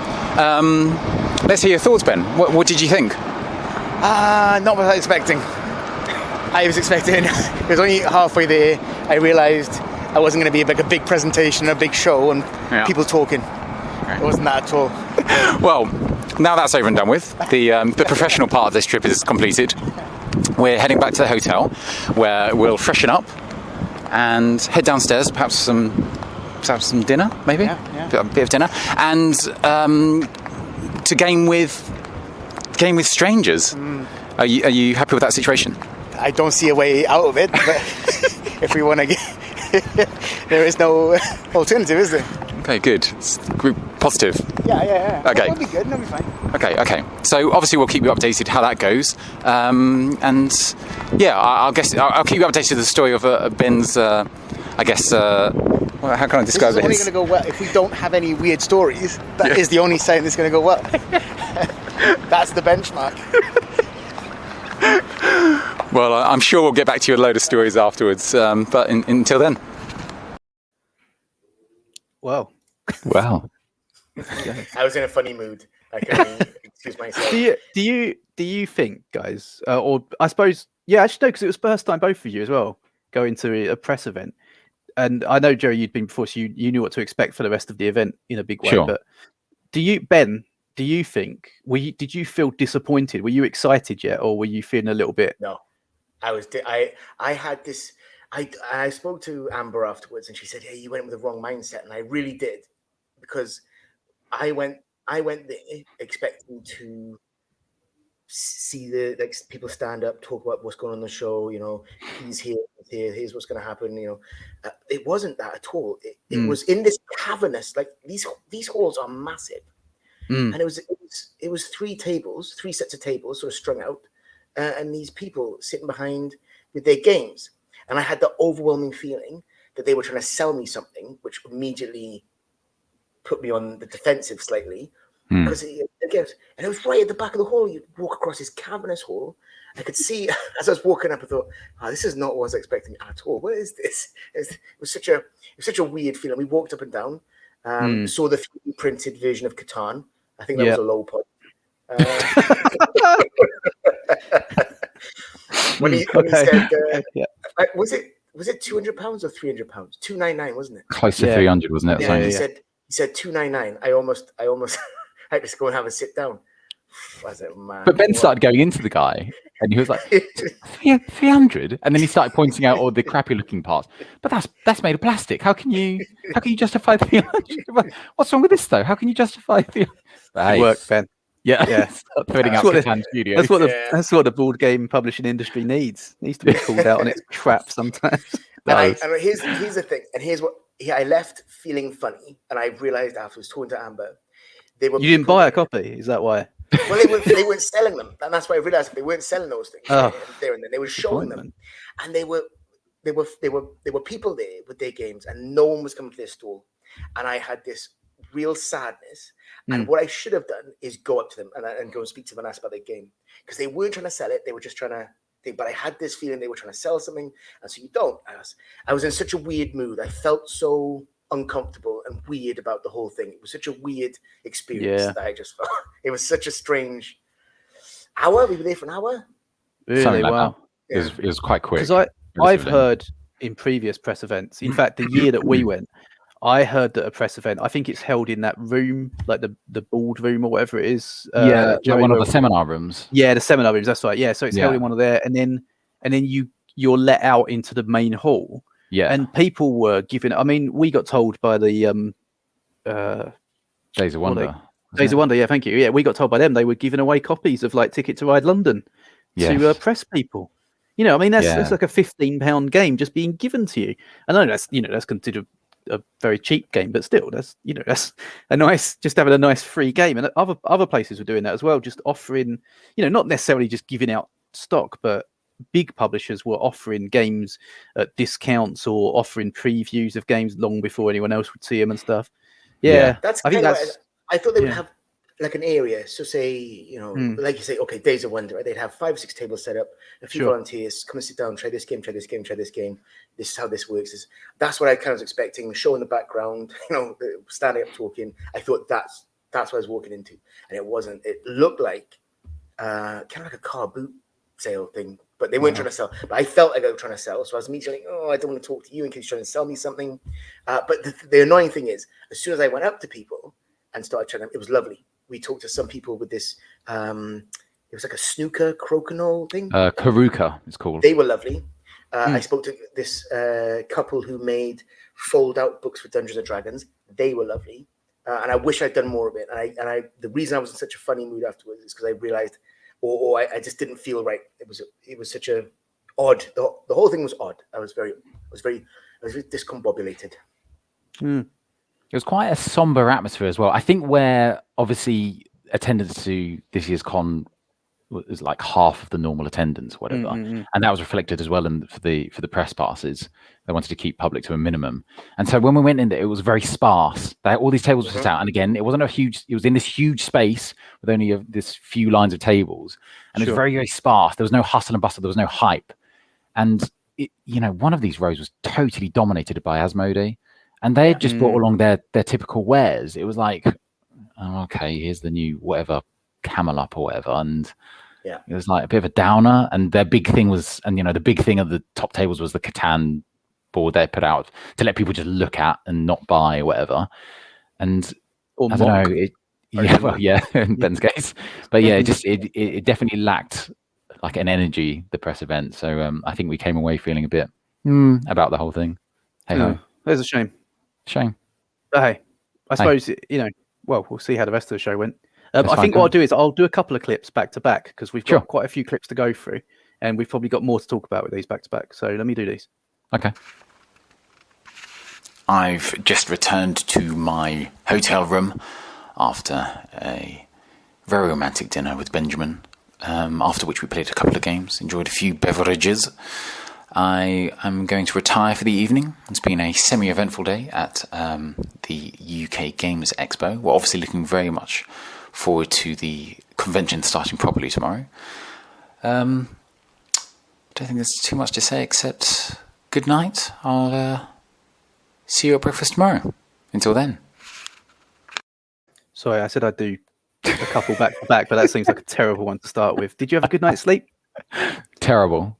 Let's hear your thoughts, Ben. What did you think? Not what I was expecting. I was expecting. It was only halfway there. I realised I wasn't going to be like a big presentation, a big show, and people talking. It wasn't that at all. Well, now that's over and done with. The professional part of this trip is completed. We're heading back to the hotel, where we'll freshen up and head downstairs, perhaps some dinner, maybe a bit of dinner, and to game with strangers. Are you happy with that situation? I don't see a way out of it, but if we want to get, there is no alternative, is there? Okay, good. It's positive. Yeah. Okay. That'll be good. That'll be fine. Okay. So obviously we'll keep you updated how that goes, and yeah, I'll keep you updated with the story of Ben's. How can I describe this? This is only this? going to go well if we don't have any weird stories. That is the only sign it's going to go well. That's the benchmark. Well, I'm sure we'll get back to you with a load of stories afterwards. But until then. Wow. I was in a funny mood. I can excuse myself. Do you think, guys, or I suppose, actually no, because it was first time both of you as well going to a press event, and I know Gerry, you'd been before, so you knew what to expect for the rest of the event in a big way. Sure. But Ben? Do you think? Did you feel disappointed? Were you excited yet, or were you feeling a little bit? No, I was. I had this. I spoke to Amber afterwards, and she said, "Hey, you went with the wrong mindset," and I really did, because I went there expecting to see the people stand up, talk about what's going on in the show. You know, he's here. Here's what's going to happen. You know, it wasn't that at all. It was in this cavernous. Like these halls are massive. And it was three sets of tables sort of strung out, and these people sitting behind with their games. And I had the overwhelming feeling that they were trying to sell me something, which immediately put me on the defensive slightly. Because it was right at the back of the hall. You walk across this cavernous hall. I could see as I was walking up, I thought, this is not what I was expecting at all. What is this? It was such a weird feeling. We walked up and down, saw the 3D printed version of Catan. I think that was a low point. when he Okay. said, Yeah. was it £200 or £300? 299, wasn't it? Close to Yeah. 300, wasn't it? Yeah, So- he said 299. I almost had to go and have a sit down. I was like, man. But Ben what? started going into the guy, and he was like, 300, and then he started pointing out all the crappy looking parts. But that's made of plastic. How can you justify 300? What's wrong with this though? How can you justify 300? Good work, Ben. Yeah, Yeah. Start putting That's out what Catan Studios. That's what the board game publishing industry needs. Needs to be called out on its crap sometimes. And here's the thing, and here's what I left feeling funny, and I realized afterwards, talking to Amber, they were. You didn't buy a copy, is that why? Well, they weren't selling them, and that's why I realized they weren't selling those things there and then. They were showing them, and they were people there with their games, and no one was coming to their stall, and I had this real sadness. And what I should have done is go up to them and go and speak to them and ask about their game, because they weren't trying to sell it; they were just trying to. But I had this feeling they were trying to sell something, and so you don't. I was in such a weird mood. I felt so uncomfortable and weird about the whole thing. It was such a weird experience that I just felt. It was such a strange hour. We were there for an hour. Really? Like Wow. It was quite quick. Because I've heard in previous press events, in fact, the year that we went, I heard that a press event, I think it's held in that room, like the board room or whatever it is. Like one of the seminar rooms. Yeah, the seminar rooms. That's right. Yeah, so it's held in one of there, and then you're let out into the main hall. Yeah, and people were given. I mean, we got told by the Days of Wonder. Days of Wonder. Yeah, thank you. Yeah, we got told by them they were giving away copies of like Ticket to Ride London to press people. You know, I mean, that's like a £15 game just being given to you. I know that's considered a very cheap game, but still, that's a nice, just having a nice free game. And other places were doing that as well, just offering, not necessarily just giving out stock, but big publishers were offering games at discounts or offering previews of games long before anyone else would see them and stuff. I thought they would have like an area. So say, like you say, okay, Days of Wonder, right? They'd have 5 or 6 tables set up, a few volunteers, come and sit down, try this game, try this game, try this game. This is how this works. That's what I kind of was expecting, show in the background, standing up talking. I thought that's what I was walking into. And it wasn't. It looked like kind of like a car boot sale thing, but they weren't trying to sell. But I felt like they were trying to sell. So I was immediately like, I don't want to talk to you in case you're trying to sell me something. But the annoying thing is, as soon as I went up to people and started chatting, it was lovely. We talked to some people with this, it was like a snooker crokinole thing. Karuka, it's called. They were lovely. I spoke to this couple who made fold-out books for Dungeons and Dragons. They were lovely. And I wish I'd done more of it. And I the reason I was in such a funny mood afterwards is because I realized, or I just didn't feel right. It was such a odd. The whole thing was odd. I was very discombobulated. It was quite a somber atmosphere as well. I think where obviously attendance to this year's con was like half of the normal attendance, whatever, and that was reflected as well for the press passes. They wanted to keep public to a minimum, and so when we went in there, it was very sparse. All these tables were set out, and again, it wasn't a huge. It was in this huge space with only this few lines of tables, and it was very, very sparse. There was no hustle and bustle. There was no hype, and one of these rows was totally dominated by Asmodee. And they had just brought along their typical wares. It was like, oh, okay, here's the new whatever camel up or whatever. And it was like a bit of a downer. And their big thing was, and the big thing of the top tables was the Catan board they put out to let people just look at and not buy or whatever. And I don't know, in Ben's case. But yeah, it definitely lacked like an energy, the press event. So I think we came away feeling a bit about the whole thing. Hey ho. There's a shame. But hey, I suppose well, we'll see how the rest of the show went. I think what I'll do is I'll do a couple of clips back to back because we've got quite a few clips to go through, and we've probably got more to talk about with these back to back. So let me do these. Okay. I've just returned to my hotel room after a very romantic dinner with Benjamin. After which we played a couple of games, enjoyed a few beverages. I am going to retire for the evening. It's been a semi-eventful day at the UK Games Expo. We're obviously looking very much forward to the convention starting properly tomorrow. Don't think there's too much to say except good night. I'll see you at breakfast tomorrow. Until then. Sorry, I said I'd do a couple back to back, but that seems like a terrible one to start with. Did you have a good night's sleep? Terrible.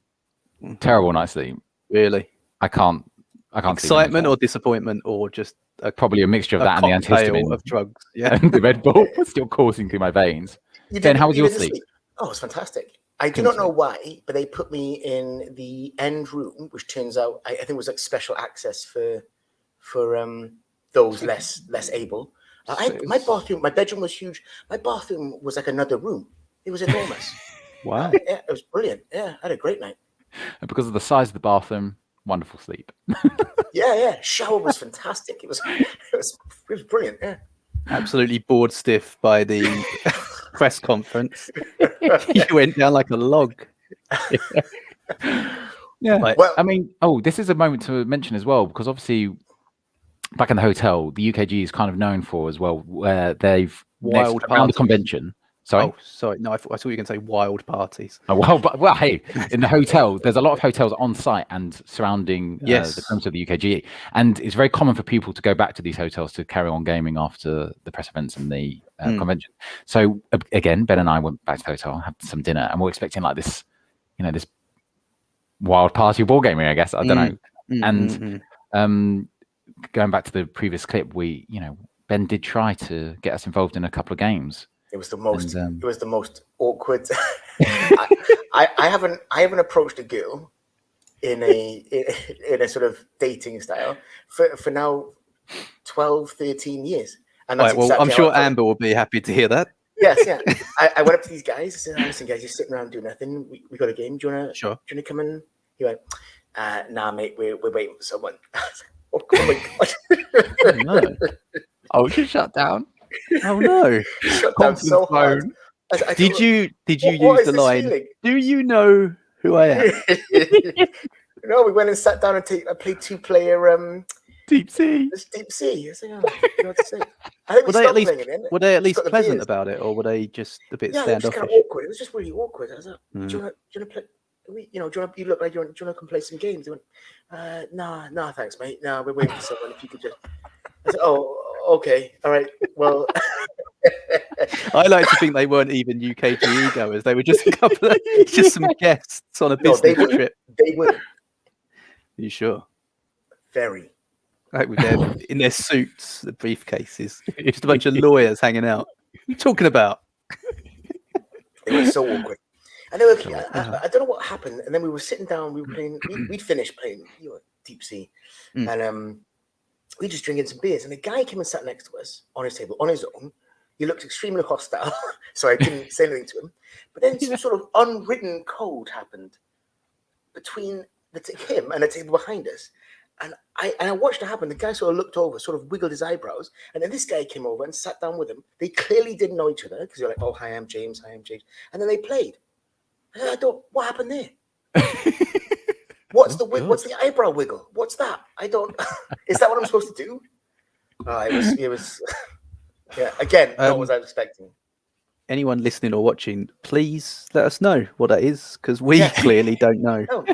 Terrible night's sleep. Really? I can't sleep in Excitement a hotel. or disappointment or just Probably a mixture of that and the cocktail antihistamine of drugs. Yeah. and the Red Bull still coursing through my veins. Ben, how was your sleep? Oh, it's fantastic. I do not know why, but they put me in the end room, which turns out I think was like special access for those less able. My bedroom was huge. My bathroom was like another room. It was enormous. Wow. Yeah, it was brilliant. Yeah, I had a great night. And because of the size of the bathroom, wonderful sleep. Yeah. Shower was fantastic. It was brilliant. Yeah. Absolutely bored stiff by the press conference. You went down like a log. Yeah. Well, I mean, this is a moment to mention as well, because obviously back in the hotel, the UKGE is kind of known for as well, where they've Wild around the parties. Convention. Sorry? Oh, sorry. No, I thought you were going to say wild parties. Oh, well, hey, in the hotel, there's a lot of hotels on site and surrounding the premises of the UKGE. And it's very common for people to go back to these hotels to carry on gaming after the press events and the convention. So again, Ben and I went back to the hotel, had some dinner, and we're expecting like this, this wild party of wargaming, I guess. I don't know. And going back to the previous clip, Ben did try to get us involved in a couple of games. It was the most. It was the most awkward. I haven't approached a girl in a sort of dating style for now 12, 13 years. And that's well, I'm sure Amber will be happy to hear that. Yes, yeah. I went up to these guys. I said, "Listen, guys, you're sitting around doing nothing. We got a game. Do you wanna? Sure. Do you wanna come in?" He went, "Nah, mate. We're waiting for someone." Oh my god! Oh, no. Oh, just shut down. Oh no! Shut down so hard. Did you use the line? Feeling? Do you know who I am? No, we went and sat down and played 2-player Deep Sea. It's Deep Sea. I was like, you know what to say. I think were they at least pleasant about it, or were they just a bit standoffish? It was kind of awkward. It was just really awkward. I was like, do you want to play? You look like you want to come play some games. They went, nah, thanks, mate. No, we're waiting for someone. If you could just. I said, oh, okay, all right. Well, I like to think they weren't even UKGE goers. They were just a couple of some guests on a business trip. They were. Are you sure? Very. Like with in their suits, the briefcases, just a bunch of lawyers hanging out. What are you talking about? They were so awkward. And they were, I don't know what happened. And then we were sitting down. We were playing. We'd finished playing Deep Sea, and we just drinking some beers. And the guy came and sat next to us on his table on his own. He looked extremely hostile, so I didn't say anything to him. But then some sort of unwritten code happened between him and the table behind us. And I watched it happen. The guy sort of looked over, sort of wiggled his eyebrows, and then this guy came over and sat down with him. They clearly didn't know each other because they're like, "Oh, hi, I'm James. Hi, I'm James." And then they played. And I thought, what happened there? What's the eyebrow wiggle? What's that? I don't. Is that what I'm supposed to do? It was. Yeah. Again, not what I was expecting. Anyone listening or watching, please let us know what that is, because we clearly don't know. No,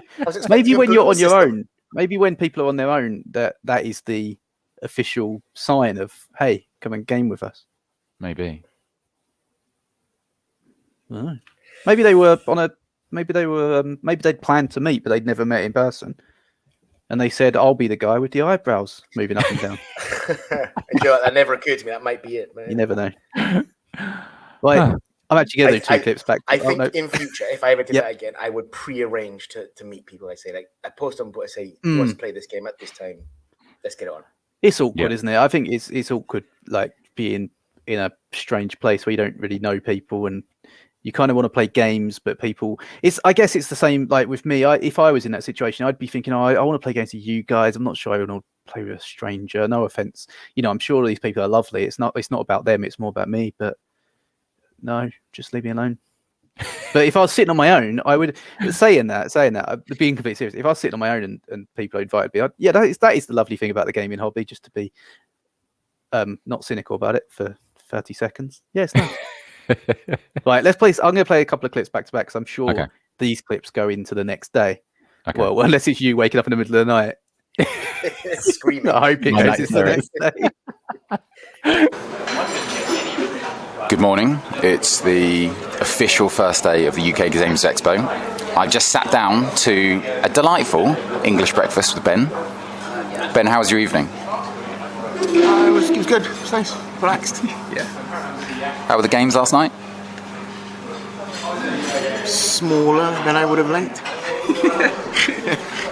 maybe when you're on your own. Maybe when people are on their own, that is the official sign of, hey, come and game with us. Maybe. Oh. Maybe they were maybe they'd planned to meet, but they'd never met in person. And they said, I'll be the guy with the eyebrows moving up and down. That never occurred to me. That might be it, man. You never know. Right. I'm actually going to do two clips back. I think in future, if I ever did that again, I would pre-arrange to meet people. I say, like, I post on, but I say, "You want to play this game at this time? Let's get it on." It's awkward, isn't it? I think it's awkward, like being in a strange place where you don't really know people, and you kind of want to play games, but people. I guess it's the same. Like with me, if I was in that situation, I'd be thinking, I want to play games with you guys. I'm not sure I want to play with a stranger. No offense, I'm sure these people are lovely. It's not about them. It's more about me, but. No, just leave me alone. But if I was sitting on my own, I would saying that, being completely serious. If I was sitting on my own and people invited me, that is the lovely thing about the gaming hobby, just to be not cynical about it for 30 seconds. Yes, no. Right, let's play. I'm going to play a couple of clips back to back because I'm sure these clips go into the next day. Okay. Well, unless it's you waking up in the middle of the night screaming. I hope it goes into the next day. Good morning. It's the official first day of the UK Games Expo. I just sat down to a delightful English breakfast with Ben. Ben, how was your evening? It was good. It was nice. Relaxed. Yeah. How were the games last night? Smaller than I would have liked.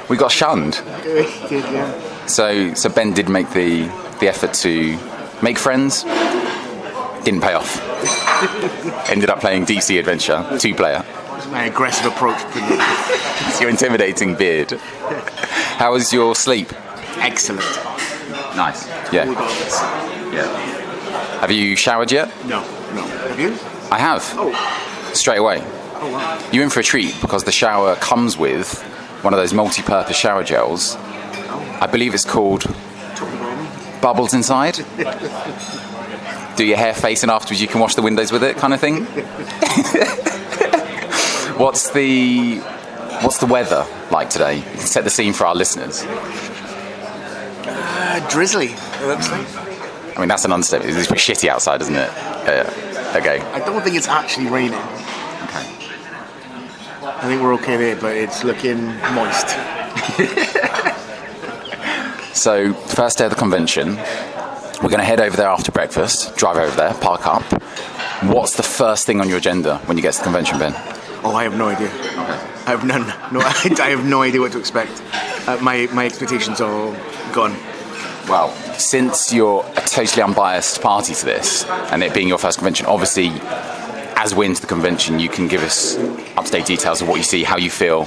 We got shunned. Did, yeah. So Ben did make the effort to make friends. Didn't pay off. Ended up playing DC Adventure, 2-player. That's my aggressive approach. It's your intimidating beard. How was your sleep? Excellent. Nice. Yeah. Yeah. Have you showered yet? No. Have you? I have. Oh. Straight away. Oh wow. You're in for a treat because the shower comes with one of those multi-purpose shower gels. I believe it's called Bubbles Inside. Do your hair face and afterwards you can wash the windows with it, kind of thing. What's the weather like today? You can set the scene for our listeners. Drizzly, it looks like. I mean, that's an understatement. It's pretty shitty outside, isn't it? Okay. I don't think it's actually raining. Okay. I think we're okay there, but it's looking moist. So, first day of the convention, we're going to head over there after breakfast, drive over there, park up. What's the first thing on your agenda when you get to the convention, Ben? Oh, I have no idea. Okay. I have none. No, I have no idea what to expect. My expectations are gone. Well, since you're a totally unbiased party to this, and it being your first convention, obviously, as we're into the convention, you can give us up-to-date details of what you see, how you feel,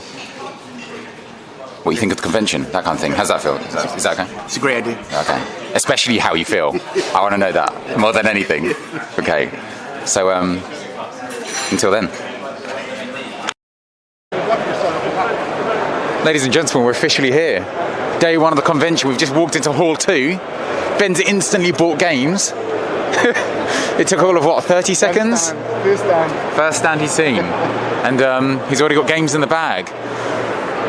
what you think of the convention, that kind of thing. How's that feel? Is that okay? It's a great idea. Okay. Especially how you feel. I want to know that more than anything. Okay. So, until then. Ladies and gentlemen, we're officially here. Day one of the convention. We've just walked into Hall 2. Ben's instantly bought games. It took all of 30 seconds? First stand he's seen. And he's already got games in the bag.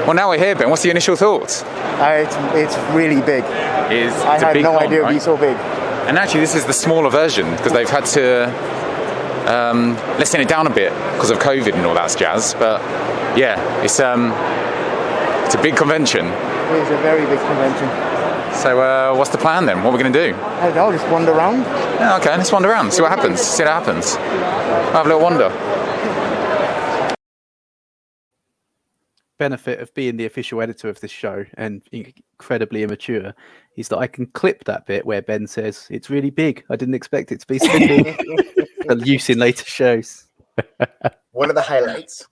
Well, now we're here, Ben. What's your initial thoughts? It's really big. I had no idea it would be so big. And actually, this is the smaller version because they've had to lessen it down a bit because of COVID and all that jazz. But yeah, it's a big convention. It is a very big convention. So what's the plan then? What are we going to do? I don't know, just wander around. Yeah, okay, let's wander around. See what happens. See what happens. We'll have a little wander. Benefit of being the official editor of this show and incredibly immature is that I can clip that bit where Ben says it's really big. I didn't expect it to be so big. For use in later shows. One of the highlights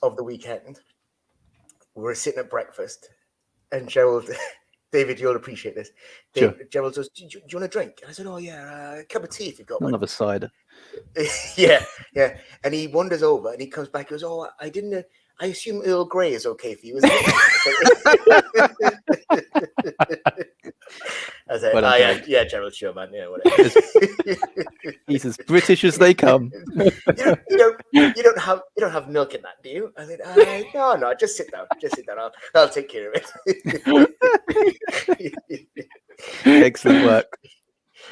of the weekend, we were sitting at breakfast and Gerald, David, you'll appreciate this. Sure. Gerald says, do you want a drink? And I said, oh yeah, a cup of tea if you've got one. Another cider. yeah. And he wanders over and he comes back and goes, oh, I assume Earl Grey is okay for you, isn't it? I said, well, yeah, Gerald, sure, man. Yeah, whatever. He's as British as they come. you don't have milk in that, do you? I said, no, just sit down. I'll take care of it. Excellent work.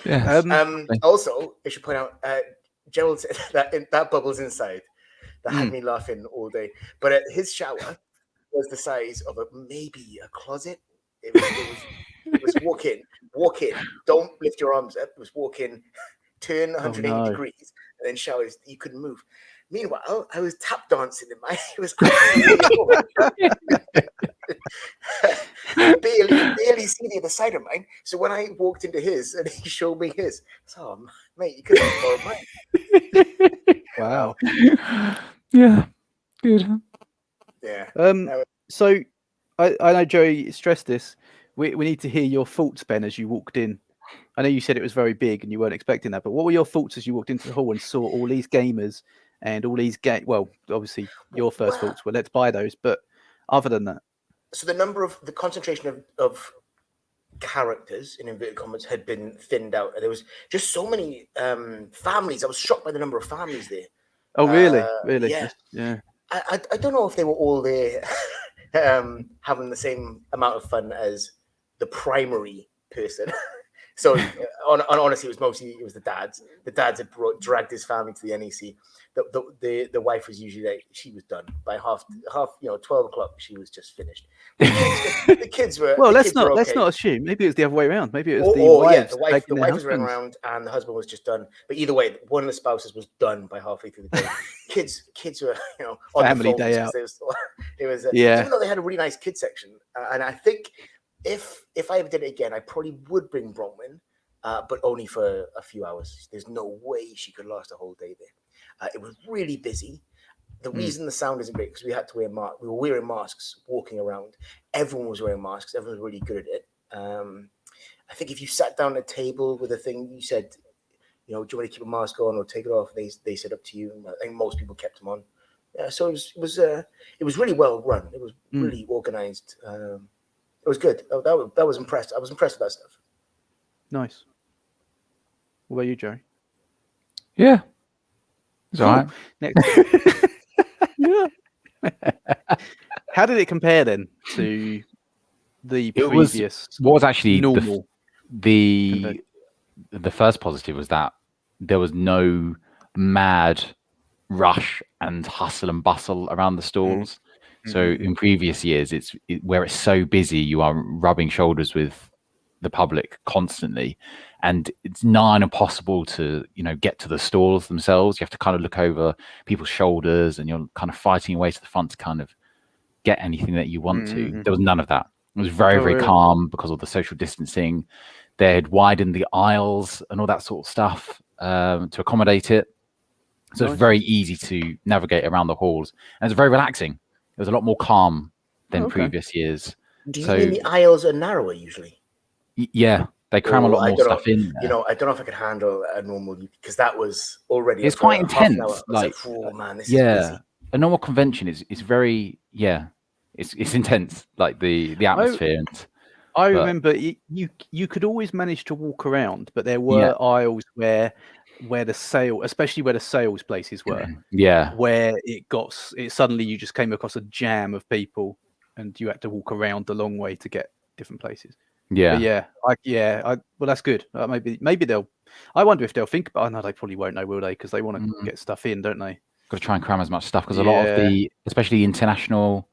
Yeah. Also, I should point out, Gerald said that Bubbles Inside. That had me laughing all day. But his shower was the size of maybe a closet. It was walk in, don't lift your arms up. It was walk in, turn 180 degrees, and then showers. You couldn't move. Meanwhile, I was tap dancing in mine. It was barely see the other side of mine. So when I walked into his and he showed me his, I said, oh, mate, you could have borrowed mine. Wow. Yeah. Good. Yeah. So I know Joey stressed this. We need to hear your thoughts, Ben, as you walked in. I know you said it was very big and you weren't expecting that, but what were your thoughts as you walked into the hall and saw all these gamers and all these well, obviously your first thoughts were let's buy those, but other than that. So the concentration of characters in inverted commas had been thinned out. There was just so many families. I was shocked by the number of families there. Oh, really? Really? Yeah. I don't know if they were all there having the same amount of fun as the primary person. So honestly, it was the dads. The dads had dragged his family to the NEC. The wife was usually like, she was done by half 12 o'clock. She was just finished. The kids were well. Let's Let's not assume. Maybe it was the other way around. Maybe it was the wife was running around and the husband was just done. But either way, one of the spouses was done by halfway through the day. Kids were on family the day out. It was yeah. Even though they had a really nice kids section, and I think if I ever did it again, I probably would bring Bronwyn, but only for a few hours. There's no way she could last a whole day there. It was really busy. The reason the sound isn't great because we had to wear masks. We were wearing masks walking around. Everyone was wearing masks. Everyone was really good at it. I think if you sat down at a table with a thing, you said, do you want to keep a mask on or take it off? They said up to you. And I think most people kept them on. Yeah, so it was really well run. It was really organized. It was good. That was impressed. I was impressed with that stuff. Nice. What about you, Jerry? Yeah, it's all right. Next. Yeah. How did it compare then to the previous? What was actually normal? The first positive was that there was no mad rush and hustle and bustle around the stalls. So in previous years, where it's so busy, you are rubbing shoulders with the public constantly, and it's nigh impossible to get to the stalls themselves. You have to kind of look over people's shoulders, and you're kind of fighting your way to the front to kind of get anything that you want to. There was none of that. It was very calm because of the social distancing. They had widened the aisles and all that sort of stuff to accommodate it. So it's very easy to navigate around the halls, and it's very relaxing. It was a lot more calm than previous years. Do you mean the aisles are narrower usually? Yeah, they cram a lot more stuff in there. I don't know if I could handle a normal, because that was already. It's quite intense. Oh man, this is busy. A normal convention is very it's intense. Like the atmosphere. I remember you could always manage to walk around, but there were aisles where the especially where the sales places were, where it suddenly you just came across a jam of people, and you had to walk around a long way to get different places. Well, that's good. Maybe they'll. I wonder if they'll think about. No, they probably won't know, will they? Because they want to get stuff in, don't they? Got to try and cram as much stuff because a lot of especially international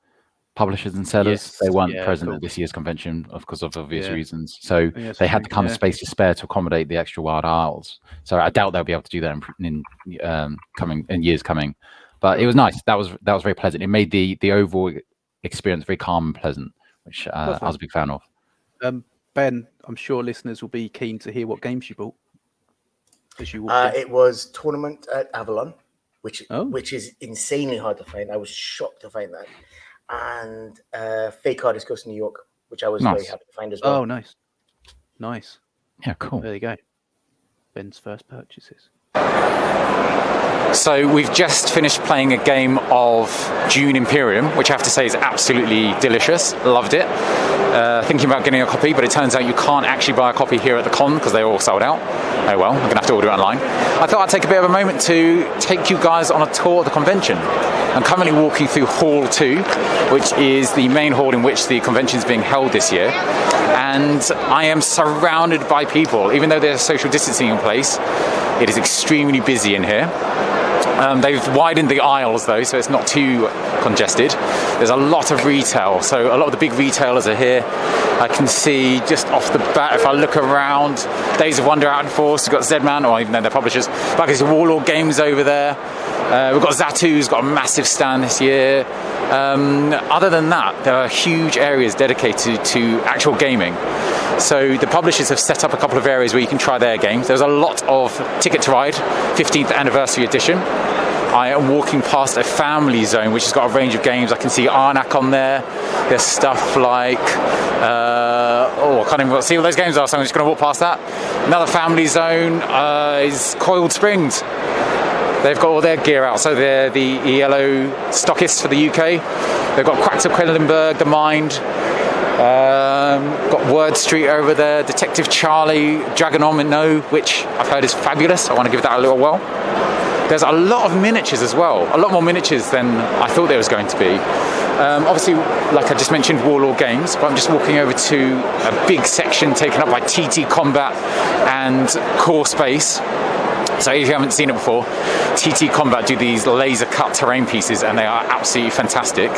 publishers and sellers, they weren't present at this year's convention because of obvious reasons. So they had the kind of space to spare to accommodate the extra wild aisles. So I doubt they'll be able to do that in years coming. But it was nice. That was very pleasant. It made the overall experience very calm and pleasant, which I was a big fan of. Ben, I'm sure listeners will be keen to hear what games you bought. It was Tournament at Avalon, which is insanely hard to find. I was shocked to find that. And Fake Artist Goes to New York, which I was very happy to find as well. Oh, nice. Yeah, cool. There you go. Ben's first purchases. So we've just finished playing a game of Dune Imperium, which I have to say is absolutely delicious. Loved it. Thinking about getting a copy, but it turns out you can't actually buy a copy here at the con because they're all sold out. Oh well, I'm going to have to order it online. I thought I'd take a bit of a moment to take you guys on a tour of the convention. I'm currently walking through Hall 2, which is the main hall in which the convention is being held this year. And I am surrounded by people. Even though there's social distancing in place, it is extremely busy in here. They've widened the aisles though, so it's not too congested. There's a lot of retail, so a lot of the big retailers are here. I can see just off the bat, if I look around, Days of Wonder out in force. We've got Z-Man, or even though they're publishers. But I can see Warlord Games over there. We've got Zatu, who's got a massive stand this year. Other than that, there are huge areas dedicated to actual gaming. So the publishers have set up a couple of areas where you can try their games. There's a lot of Ticket to Ride, 15th anniversary edition. I am walking past a family zone which has got a range of games. I can see Arnak on there. There's stuff like I can't even see what those games are, so I'm just going to walk past that. Another family zone is Coiled Springs. They've got all their gear out, so they're the ELO stockists for the UK. They've got Quacks of Quedlinburg, The Mind. Got Word Street over there, Detective Charlie, Dragon Omino, which I've heard is fabulous. I want to give that a little whirl. There's a lot of miniatures as well, a lot more miniatures than I thought there was going to be. Obviously, like I just mentioned, Warlord Games, but I'm just walking over to a big section taken up by TT Combat and Core Space. So if you haven't seen it before, TT Combat do these laser cut terrain pieces, and they are absolutely fantastic.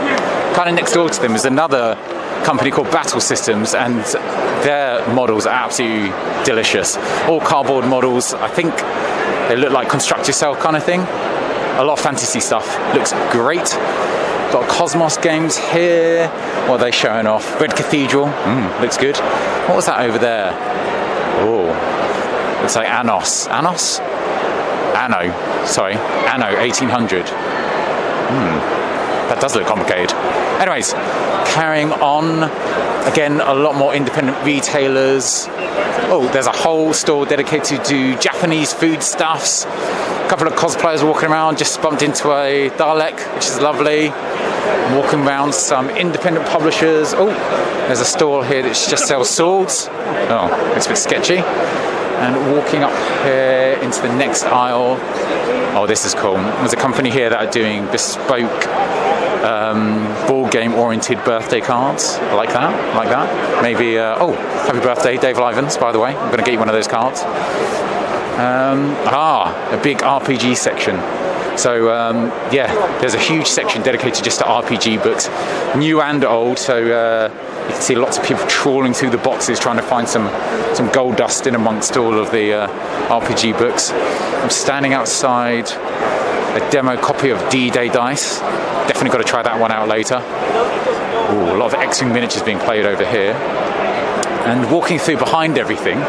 Kind of next door to them is another company called Battle Systems, and their models are absolutely delicious. All cardboard models. I think they look like construct yourself kind of thing. A lot of fantasy stuff. Looks great. Got Cosmos Games here. What are they showing off? Red Cathedral. Looks good. What was that over there? Oh, looks like Anno. Sorry, Anno 1800. That does look complicated. Anyways, carrying on. Again, a lot more independent retailers. Oh, there's a whole store dedicated to Japanese foodstuffs. A couple of cosplayers walking around. Just bumped into a Dalek, which is lovely. Walking around some independent publishers. Oh, there's a store here that just sells swords. Oh, it's a bit sketchy. And walking up here into the next aisle. Oh, this is cool. There's a company here that are doing bespoke board game oriented birthday cards. I like that. Maybe, happy birthday, Dave Livens, by the way. I'm going to get you one of those cards. A big RPG section. So, there's a huge section dedicated just to RPG books, new and old. So you can see lots of people trawling through the boxes trying to find some gold dust in amongst all of the RPG books. I'm standing outside a demo copy of D-Day Dice. Definitely got to try that one out later. Ooh, a lot of X-Wing miniatures being played over here. And walking through behind everything.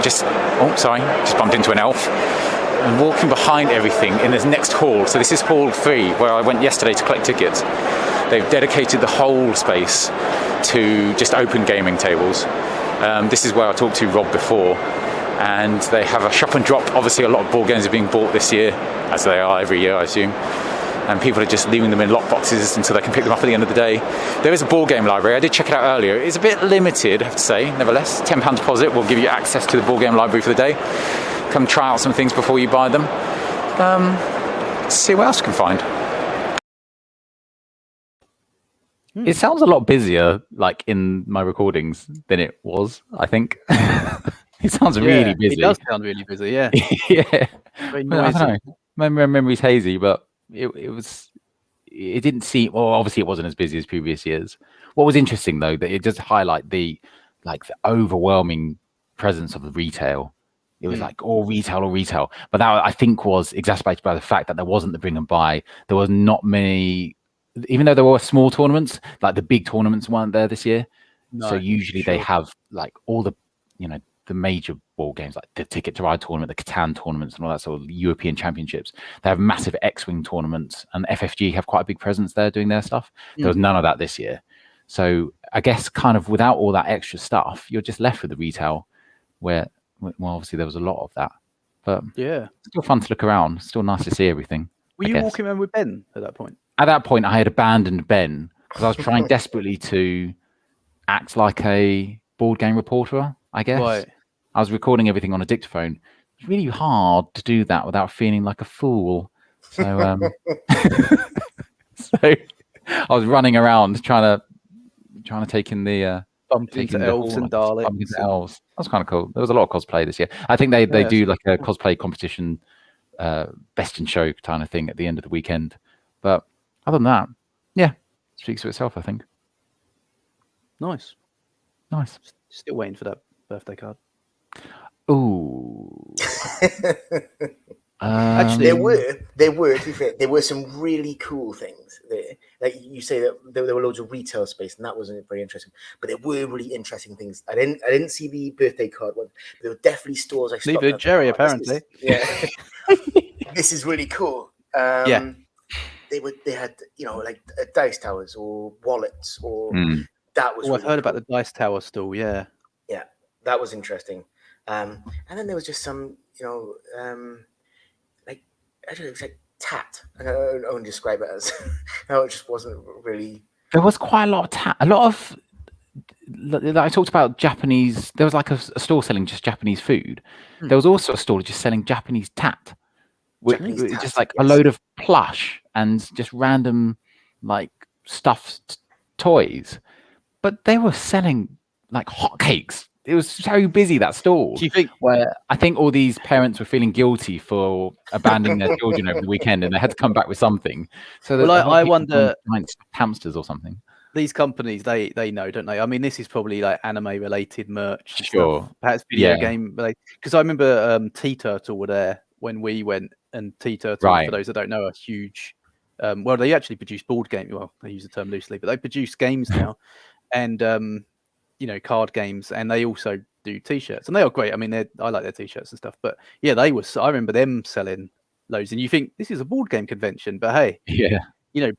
Just bumped into an elf. And walking behind everything in this next hall. So this is Hall 3, where I went yesterday to collect tickets. They've dedicated the whole space to just open gaming tables. This is where I talked to Rob before. And they have a shop and drop. Obviously, a lot of board games are being bought this year, as they are every year, I assume. And people are just leaving them in lock boxes until they can pick them up at the end of the day. There is a board game library. I did check it out earlier. It's a bit limited, I have to say. Nevertheless, £10 deposit will give you access to the board game library for the day. Come try out some things before you buy them. See what else you can find. It sounds a lot busier, like in my recordings, than it was, I think. It sounds really busy. It does sound really busy, yeah. Yeah. Very I noisy. don't know. My memory's hazy, but it didn't seem, well, obviously it wasn't as busy as previous years. What was interesting, though, that it does highlight the overwhelming presence of the retail. It was like all retail. But that, I think, was exacerbated by the fact that there wasn't the bring and buy. There was not many, even though there were small tournaments, like the big tournaments weren't there this year. No, so usually they have like all the, the major board games, like the Ticket to Ride tournament, the Catan tournaments and all that sort of European championships. They have massive X-Wing tournaments, and FFG have quite a big presence there doing their stuff. There was none of that this year. So I guess kind of without all that extra stuff, you're just left with the retail where, well, obviously there was a lot of that, but yeah, still fun to look around. Still nice to see everything. Were you walking around with Ben at that point? At that point, I had abandoned Ben because I was trying desperately to act like a board game reporter, I guess. Right. I was recording everything on a dictaphone. It's really hard to do that without feeling like a fool. So, so I was running around trying to take in the bump into elves and Daleks. Bump into elves. That was kind of cool. There was a lot of cosplay this year. I think they do like a cosplay competition, best in show kind of thing at the end of the weekend. But other than that, yeah, speaks for itself, I think. Nice. Still waiting for that birthday card. Ooh. Actually, there were. To be fair, there were some really cool things there. Like you say that there were loads of retail space, and that wasn't very interesting. But there were really interesting things. I didn't see the birthday card one. But there were definitely stores I stopped at. Gerry, apparently. This is really cool. They had like dice towers or wallets or that was. I've heard about the dice tower stall. Yeah, that was interesting. And then there was just some I don't know, it was like tat. I don't describe it as. No, it just wasn't really. There was quite a lot of tat. A lot of. I talked about Japanese. There was like a store selling just Japanese food. There was also a store just selling Japanese tat, just like a load of plush and just random like stuffed toys, but they were selling like hotcakes. It was so busy, that stall. Do you think? Where I think all these parents were feeling guilty for abandoning their children over the weekend, and they had to come back with something. So Well, a lot I of people wonder. buying hamsters or something. These companies, they know, don't they? I mean, this is probably like anime related merch, and Sure. stuff, perhaps video game related. Because I remember Tea Turtle were there when we went, and Tea Turtle, Right. for those that don't know, are huge. Well, they actually produce board games. Well, they use the term loosely, but they produce games now, and card games, and they also do T-shirts, and they are great. I mean, I like their T-shirts and stuff. But yeah, I remember them selling loads, and you think this is a board game convention, but hey, Yeah.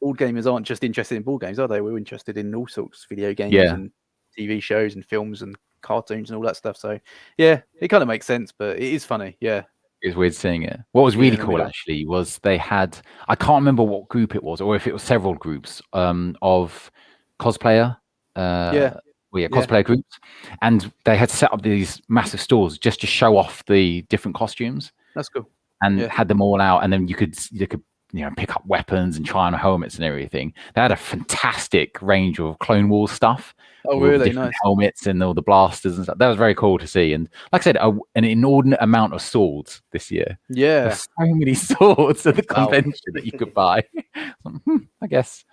Board gamers aren't just interested in board games, are they? We're interested in all sorts, video games Yeah. and TV shows and films and cartoons and all that stuff. So yeah, it kind of makes sense, but it is funny. Yeah. It was weird seeing it. What was really cool Yeah. actually was they had, I can't remember what group it was, or if it was several groups of cosplayer. Cosplayer groups, and they had set up these massive stores just to show off the different costumes. That's cool. And had them all out, and then you could pick up weapons and try on helmets and everything. They had a fantastic range of Clone Wars stuff. Oh, really? Nice. Helmets and all the blasters and stuff. That was very cool to see. And like I said, an inordinate amount of swords this year. Yeah. There's so many swords at the convention that you could buy. I guess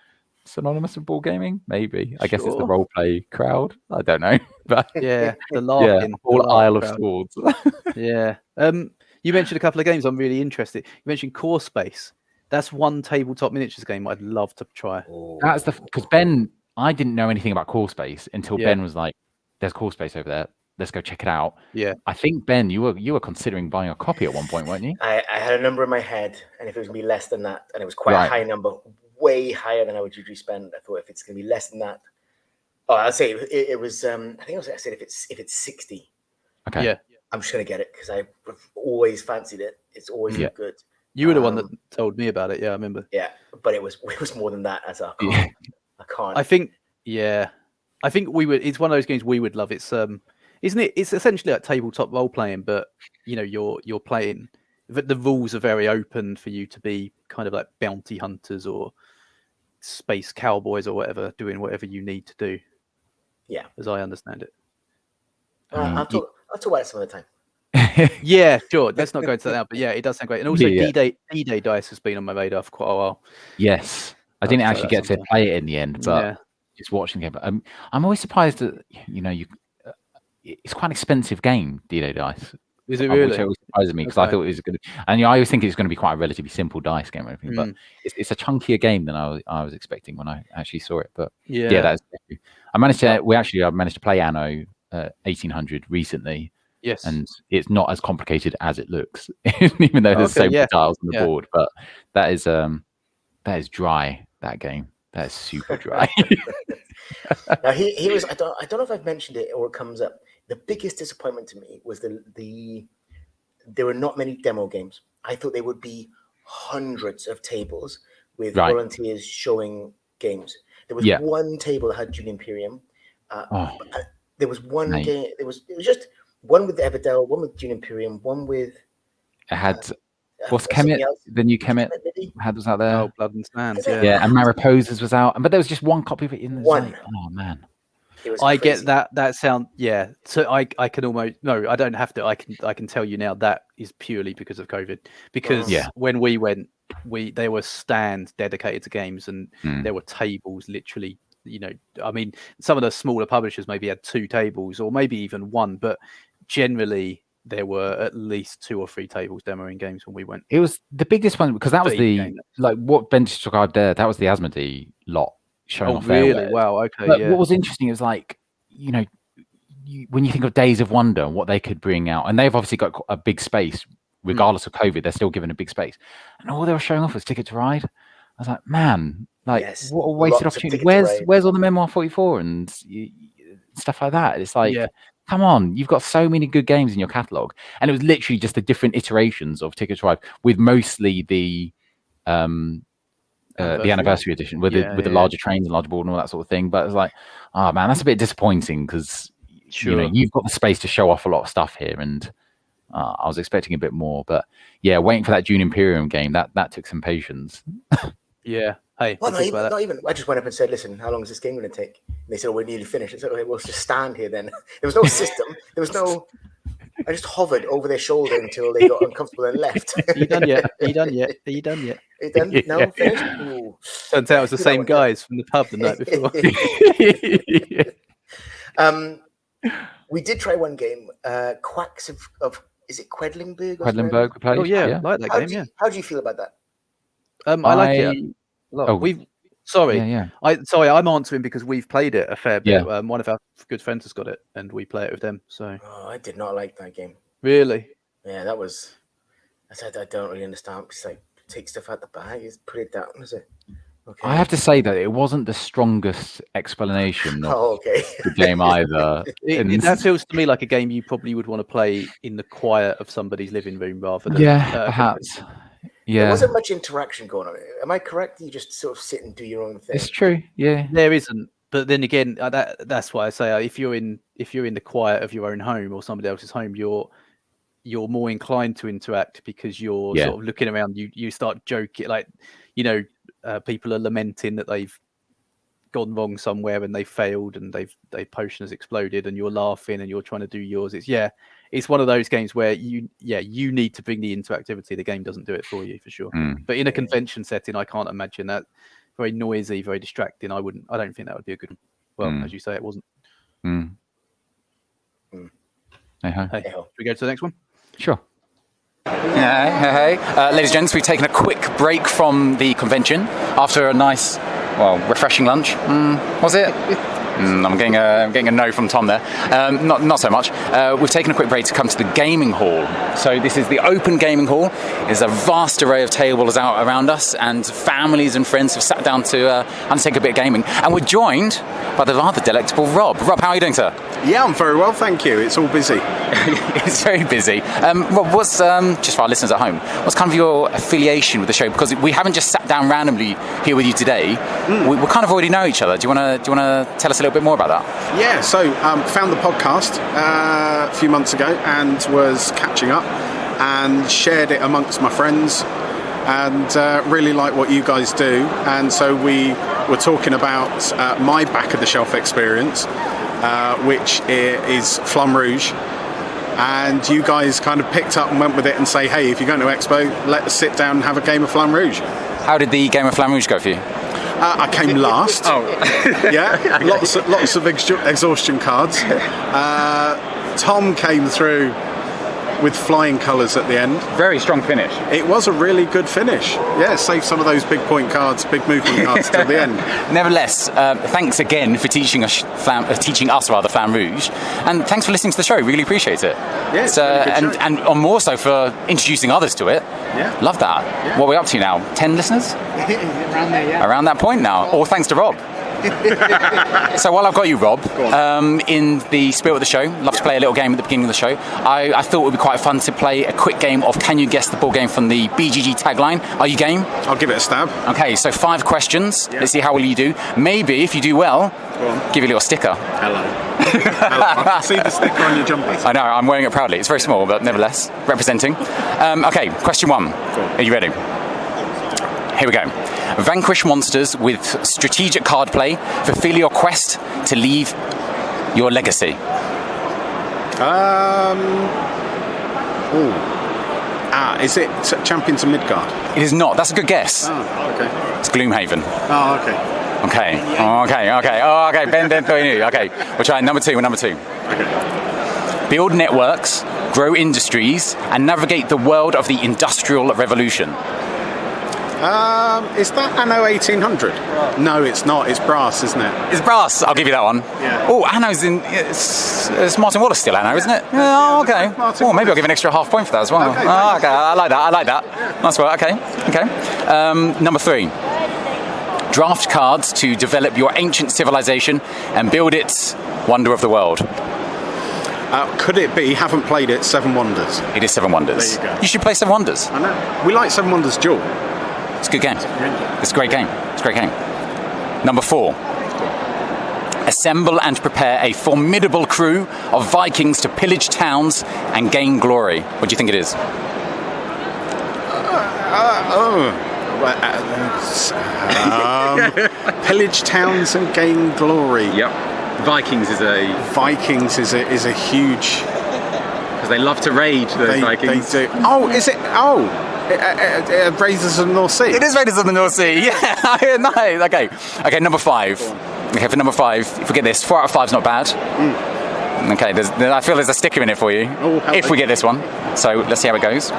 synonymous with board gaming, maybe. I guess it's the role play crowd. I don't know, but yeah, the LARPing, all Isle of Swords. Yeah. You mentioned a couple of games I'm really interested. You mentioned Core Space. That's one tabletop miniatures game I'd love to try. That's because Ben, I didn't know anything about Core Space until Ben was like, "There's Core Space over there. Let's go check it out." Yeah. I think Ben, you were considering buying a copy at one point, weren't you? I had a number in my head, and if it was gonna be less than that, and it was quite a high number, way higher than I would usually spend. I thought if it's gonna be less than that, I'd say it was. I think I said if it's 60, okay, yeah, I'm just gonna get it because I've always fancied it. It's always looked good. You were the one that told me about it. Yeah, I remember. Yeah, but it was more than that. As I can't. I think we would. It's one of those games we would love. It's isn't it? It's essentially like tabletop role playing, but you're playing. The rules are very open for you to be kind of like bounty hunters or space cowboys or whatever, doing whatever you need to do. Yeah, as I understand it. I'll talk about it some other time. Yeah, sure. Let's not go into that now. But yeah, it does sound great. And also, D-Day Dice has been on my radar for quite a while. Yes, I didn't actually get to play it in the end, but just watching the game. But I'm always surprised that it's quite an expensive game, D-Day Dice. Is it really? Which always surprises me because I thought it was going to, and I always think it's going to be quite a relatively simple dice game or anything, but it's a chunkier game than I was expecting when I actually saw it. But yeah, that's. I managed to play Anno 1800 recently. Yes, and it's not as complicated as it looks, even though there's so many tiles on the board. But that is dry. That game, that is super dry. Now he was. I don't know if I've mentioned it or it comes up. The biggest disappointment to me was there were not many demo games. I thought there would be hundreds of tables with volunteers showing games. There was one table that had Dune Imperium. There was one game. It was just one with the Everdell, one with Dune Imperium, one with. It had. What's Kemet? The new Kemet was out there. Oh, Blood and Sand. Yeah, and Mariposas was out, but there was just one copy of it in the one. Oh man. I get that sound. Yeah, so I can almost I don't have to. I can tell you now that is purely because of COVID. Because when we went, there were stands dedicated to games, and there were tables literally. I mean, some of the smaller publishers maybe had 2 tables or maybe even 1, but generally there were at least 2 or 3 tables demoing games when we went. It was the biggest one because that was what Ben described there. That was the Asmodee lot. Showing off really? Their Wow. Okay. But what was interesting is when you think of Days of Wonder and what they could bring out, and they've obviously got a big space, regardless of COVID, they're still given a big space. And all they were showing off was Ticket to Ride. I was like, man, what a wasted opportunity. Where's all the Memoir 44 and stuff like that? It's like, come on, you've got so many good games in your catalogue. And it was literally just the different iterations of Ticket to Ride with mostly the anniversary edition with the larger trains and larger board and all that sort of thing. But it's like, oh man, that's a bit disappointing because you've got the space to show off a lot of stuff here, and I was expecting a bit more. But yeah, waiting for that Dune Imperium game that took some patience. Yeah. Hey, Well, we'll talk about that. not even. I just went up and said, "Listen, how long is this game going to take?" And they said, "Oh, we're nearly finished." I said, "Okay, well, let's just stand here then." There was no system. There was no. I just hovered over their shoulder until they got uncomfortable and left. Are you done yet? Are you done yet? Are you done yet? Are you done? No, Yeah. finished. Ooh. Turns out it was the Do that same one, guys from the pub the night before. We did try one game, Quacks of is it Quedlinburg? Quedlinburg we played. Oh yeah, I like that How game. do you, Yeah. how do you feel about that? I like it. A lot. Oh, Sorry, yeah. I'm answering because we've played it a fair bit. Yeah. One of our good friends has got it, and we play it with them. So Oh, I did not like that game. really, Yeah, that was. I said I don't really understand. It's like take stuff out the bag, just put it down. Is it? Okay. I have to say that it wasn't the strongest explanation of Oh, okay. the game either. that feels to me like a game you probably would want to play in the quiet of somebody's living room rather than perhaps. There Yeah, wasn't much interaction going on. Am I correct? You just sort of sit and do your own thing. it's true. Yeah, There isn't, but then again, that's why I say if you're in the quiet of your own home or somebody else's home, you're more inclined to interact because you're sort of looking around. You start joking, like people are lamenting that they've gone wrong somewhere and they failed and their potion has exploded, and you're laughing and you're trying to do yours. It's one of those games where you need to bring the interactivity. The game doesn't do it for you for sure. But in a convention setting, I can't imagine that. Very noisy, very distracting. I don't think that would be a good. Well, as you say, it wasn't. Hey-ho. Hey, should we go to the next one? Sure. Hey. Ladies and gents, we've taken a quick break from the convention after a nice, refreshing lunch. Was it? I'm getting a no from Tom there. Not so much. We've taken a quick break to come to the gaming hall. So this is the open gaming hall. There's a vast array of tables out around us, and families and friends have sat down to undertake a bit of gaming. And we're joined by the rather delectable Rob. Rob, how are you doing, sir? Yeah, I'm very well, thank you. It's all busy. It's very busy. Rob, what's just for our listeners at home? What's kind of your affiliation with the show? Because we haven't just sat down randomly here with you today. We kind of already know each other. Do you want to tell us a little bit more about that? Yeah, so found the podcast a few months ago and was catching up and shared it amongst my friends and really like what you guys do. And so we were talking about my back of the shelf experience, which is Flamme Rouge. And you guys kind of picked up and went with it and say, hey, if you're going to Expo, let us sit down and have a game of Flamme Rouge. How did the game of Flamme Rouge go for you? I came last. Yeah, lots of exhaustion cards. Tom came through with flying colours at the end. Very strong finish. It was a really good finish. Yeah, save some of those big point cards, big movement cards till the end. Nevertheless, thanks again for teaching us Flamme Rouge, and thanks for listening to the show. Really appreciate it. Yeah, it's really good show. and more so for introducing others to it. Yeah. Love that. Yeah. What are we up to now? 10 listeners? Around there, yeah. Around that point now. All thanks to Rob. So while I've got you, Rob, in the spirit of the show, love to play a little game at the beginning of the show. I thought it would be quite fun to play a quick game of Can You Guess the Ball Game from the BGG tagline. Are you game? I'll give it a stab. Okay, so 5 questions. Yeah. Let's see how well you do. Maybe if you do well, give you a little sticker. Hello. I can see the sticker on your jumper. I know, I'm wearing it proudly. It's very small, but nevertheless, representing. Okay, question 1. Are you ready? Here we go. Vanquish monsters with strategic card play. Fulfill your quest to leave your legacy. Is it Champions of Midgard? It is not. That's a good guess. Oh, okay. It's Gloomhaven. Oh, okay. Okay. Ben, okay. We'll try number 2. Okay. Build networks, grow industries, and navigate the world of the Industrial Revolution. Is that Anno 1800? No, it's not. It's Brass, isn't it? It's Brass. I'll give you that one. Yeah. Oh, Anno's in. It's Martin Wallace still Anno, isn't it? Oh, okay. Oh, maybe I'll give an extra half point for that as well. Okay, Okay. I like that. Yeah. Nice work. Okay. Number 3. Draft cards to develop your ancient civilization and build its wonder of the world. Could it be, haven't played it, Seven Wonders? It is Seven Wonders. There you go. You should play Seven Wonders. I know. We like Seven Wonders Duel. It's a good game. It's a great game. Number 4. Assemble and prepare a formidable crew of Vikings to pillage towns and gain glory. What do you think it is? Pillage towns and gain glory. Yep. Vikings is a huge. because they love to raid. Those Vikings. They do. Oh, is it? Oh, Raiders of the North Sea. It is Raiders of the North Sea. Yeah. Nice. Okay. Number 5. Okay, for number 5, if we get this, 4 out of 5 is not bad. Okay, I feel there's a sticker in it for you if we get this one. So let's see how it goes.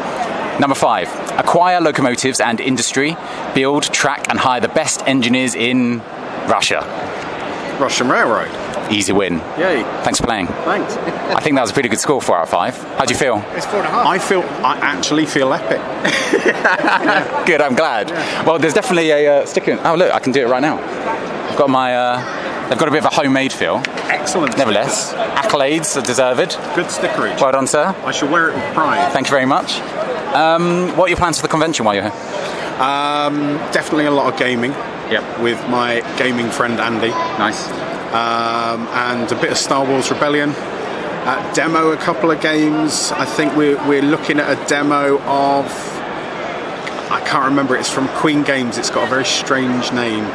Number 5, acquire locomotives and industry, build, track, and hire the best engineers in Russia. Russian Railroad. Easy win. Yay. Thanks for playing. Thanks. I think that was a pretty good score, 4 out of 5. How do you feel? It's 4.5. I actually feel epic. Good, I'm glad. Yeah. Well, there's definitely a sticker. Oh, look, I can do it right now. I've got my... They've got a bit of a homemade feel. Excellent. Nevertheless, accolades are deserved. Good stickerage. Well done, sir. I shall wear it with pride. Thank you very much. What are your plans for the convention while you're here? Definitely a lot of gaming. Yep. With my gaming friend Andy. Nice. And a bit of Star Wars Rebellion. Demo a couple of games. I think we're looking at a demo of... I can't remember. It's from Queen Games. It's got a very strange name.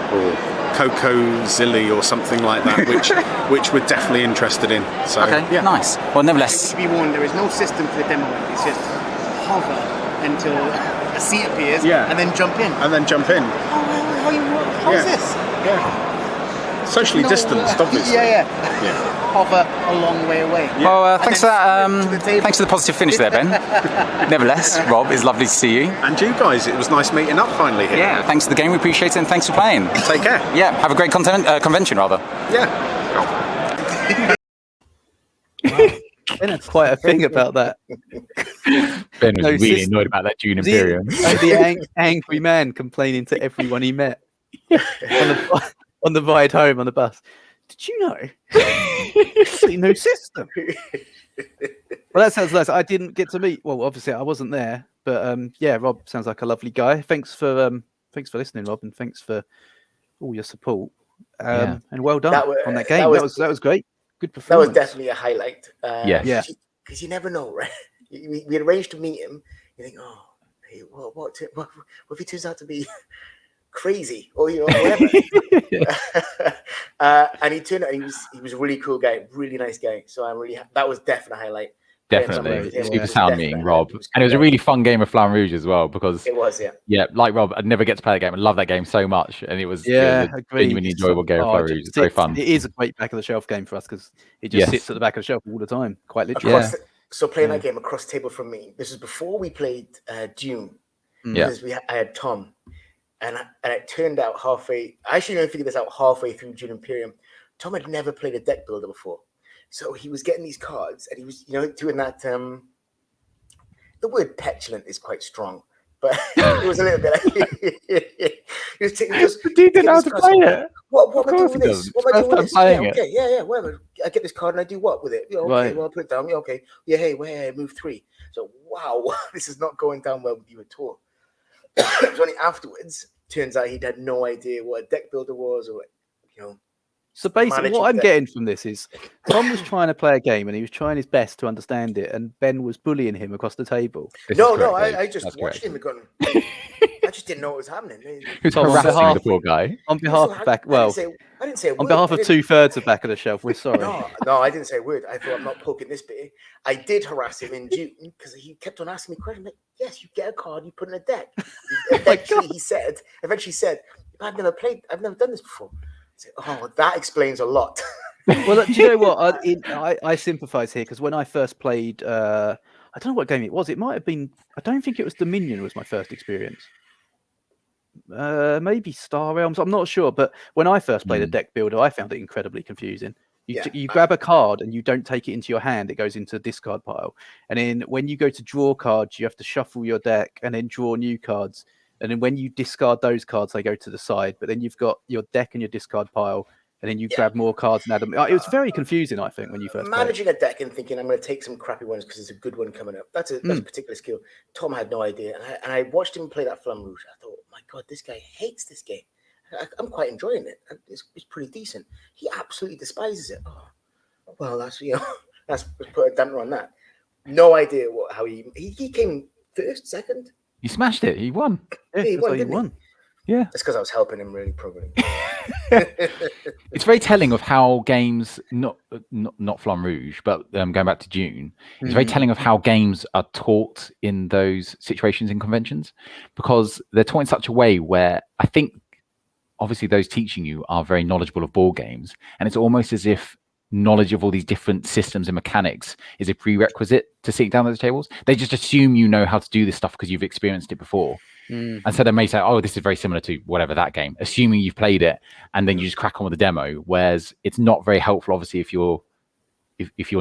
Coco Zilly or something like that, which we're definitely interested in. So, okay, yeah. Nice. Well, nevertheless... To be warned, there is no system for the demo. It's just hover until a seat appears and then jump in. How's this? Yeah. Socially distanced, obviously. Yeah. Hover a long way away. Yeah. Well, thanks for that. Thanks for the positive finish there, Ben. Nevertheless, Rob, it's lovely to see you. And you guys, it was nice meeting up finally here. Yeah. Thanks for the game, we appreciate it, and thanks for playing. Take care. Yeah. Have a great convention, rather. Yeah. Ben had quite a thing about that. Ben was really annoyed about that Dune Imperium. The angry man complaining to everyone he met on the ride home on the bus. Did you know? Actually, no system. Well, that sounds nice. I didn't get to meet. Well, obviously, I wasn't there, but yeah, Rob sounds like a lovely guy. Thanks for listening, Rob, and thanks for all your support. And well done on that game. That was great. Good performance. That was definitely a highlight. Yeah. Because you never know, right? We had arranged to meet him. You think, oh, hey, what if he turns out to be crazy or whatever? And he turned out he was a really cool guy, really nice guy. So I'm really that was definitely a highlight. Definitely. Super sound meeting Rob. And it was a really fun game of Flan Rouge as well, because it was, yeah, like Rob, I'd never get to play that game. I love that game so much, and it was a genuinely enjoyable game of Flan Rouge. It's very fun. It is a great back of the shelf game for us because it just sits at the back of the shelf all the time, quite literally. So playing that game across the table from me, this is before we played Dune. Because I had Tom. And it turned out halfway. I actually only figured this out halfway through Dune Imperium. Tom had never played a deck builder before, so he was getting these cards, and he was, doing that. The word petulant is quite strong, but it was a little bit. He was taking just. He didn't know how to play it. What am I doing with this? What am I doing with this? Okay, yeah. Whatever. I get this card and I do what with it? Okay, well, I'll put it down. Yeah, okay. Yeah, hey, move 3. So wow, this is not going down well with you at all. It was only afterwards. Turns out he'd had no idea what a deck builder was, or So basically, what I'm getting from this is Tom was trying to play a game and he was trying his best to understand it, and Ben was bullying him across the table. I just watched him and I just didn't know what was happening. Tom, harassing the poor guy. On behalf of back, I didn't say a word. On behalf of 2/3 of back of the shelf, we're sorry. No, I didn't say a word. I thought, I'm not poking this bit. I did harass him in June because he kept on asking me questions. Like, yes, you get a card, you put in a deck. Eventually, he said, I've never done this before. Oh, that explains a lot. Well, do you know what? I sympathise here because when I first played, I don't know what game it was. It might have been. I don't think it was Dominion. Was my first experience. Maybe Star Realms. I'm not sure. But when I first played a deck builder, I found it incredibly confusing. You grab a card and you don't take it into your hand; it goes into the discard pile. And then when you go to draw cards, you have to shuffle your deck and then draw new cards. And then when you discard those cards, they go to the side. But then you've got your deck and your discard pile, and then you grab more cards and add them. It was very confusing, I think, when you first managing a deck and thinking I'm going to take some crappy ones because there's a good one coming up. That's a particular skill. Tom had no idea, and I watched him play that Flan Rouge. I thought, my God, this guy hates this game. I'm quite enjoying it. It's pretty decent. He absolutely despises it. Oh, well, let's put a damper on that. No idea how he came first, second. You smashed it. You won. Yeah, he that's won, how you didn't he? won. Yeah. It's because I was helping him really, probably. It's very telling of how games, not Flamme Rouge, but going back to June, it's very telling of how games are taught in those situations in conventions, because they're taught in such a way where I think obviously those teaching you are very knowledgeable of board games, and it's almost as if knowledge of all these different systems and mechanics is a prerequisite to sit down at those tables. They just assume you know how to do this stuff because you've experienced it before. And so they may say, oh, this is very similar to whatever that game, assuming you've played it, and then you just crack on with the demo. Whereas it's not very helpful, obviously, if you're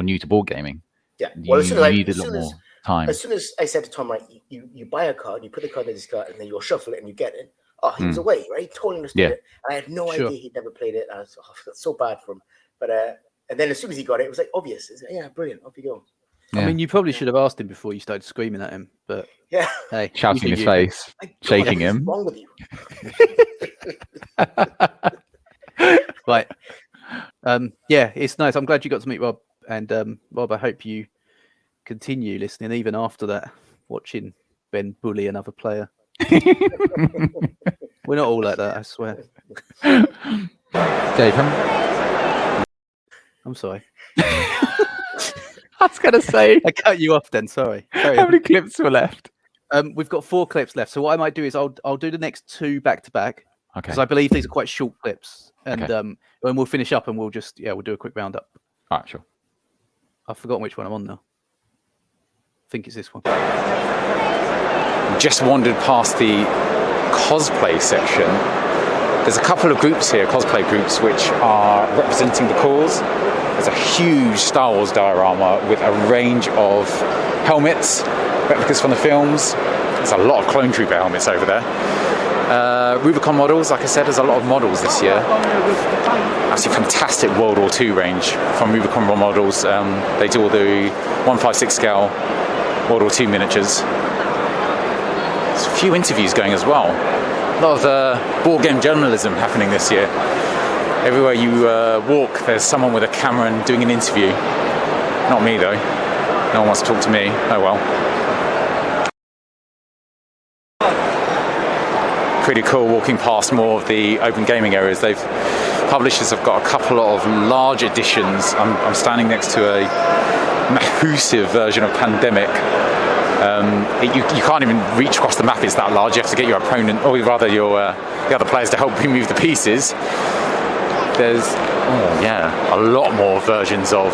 new to board gaming. Yeah. Well, you need a lot more time. As soon as I said to Tom, right, you buy a card, you put the card in this card, and then you'll shuffle it and you get it. Oh, he was away, right? He totally understood it. And I had no idea he'd never played it. I felt so bad for him. But and then as soon as he got it, it was like obvious. It's like, yeah, brilliant. Off you go. Yeah. I mean, you probably should have asked him before you started screaming at him, but yeah, hey, shouting in his face, shaking him. What's wrong with you? Right. Yeah, it's nice. I'm glad you got to meet Rob, and Rob, I hope you continue listening even after that, watching Ben bully another player. We're not all like that, I swear. Dave, I'm sorry. I was going to say. I cut you off then, sorry. How many clips were left? We've got 4 clips left. So what I might do is I'll do the next 2 back to back. Okay. Because I believe these are quite short clips. And when we'll finish up and we'll just, we'll do a quick roundup. All right, sure. I've forgotten which one I'm on now. I think it's this one. Just wandered past the cosplay section. There's a couple of groups here, cosplay groups, which are representing the cause. There's a huge Star Wars diorama with a range of helmets, replicas from the films. There's a lot of Clone Trooper helmets over there. Rubicon models, like I said, there's a lot of models this year. Absolutely fantastic World War II range from Rubicon models. They do all the 1/5/6 scale World War II miniatures. There's a few interviews going as well. A lot of board game journalism happening this year. Everywhere you walk, there's someone with a camera and doing an interview. Not me, though. No one wants to talk to me. Oh well. Pretty cool walking past more of the open gaming areas. Publishers have got a couple of large editions. I'm standing next to a massive version of Pandemic. You can't even reach across the map, it's that large. You have to get your opponent, or rather the other players, to help you move the pieces. There's a lot more versions of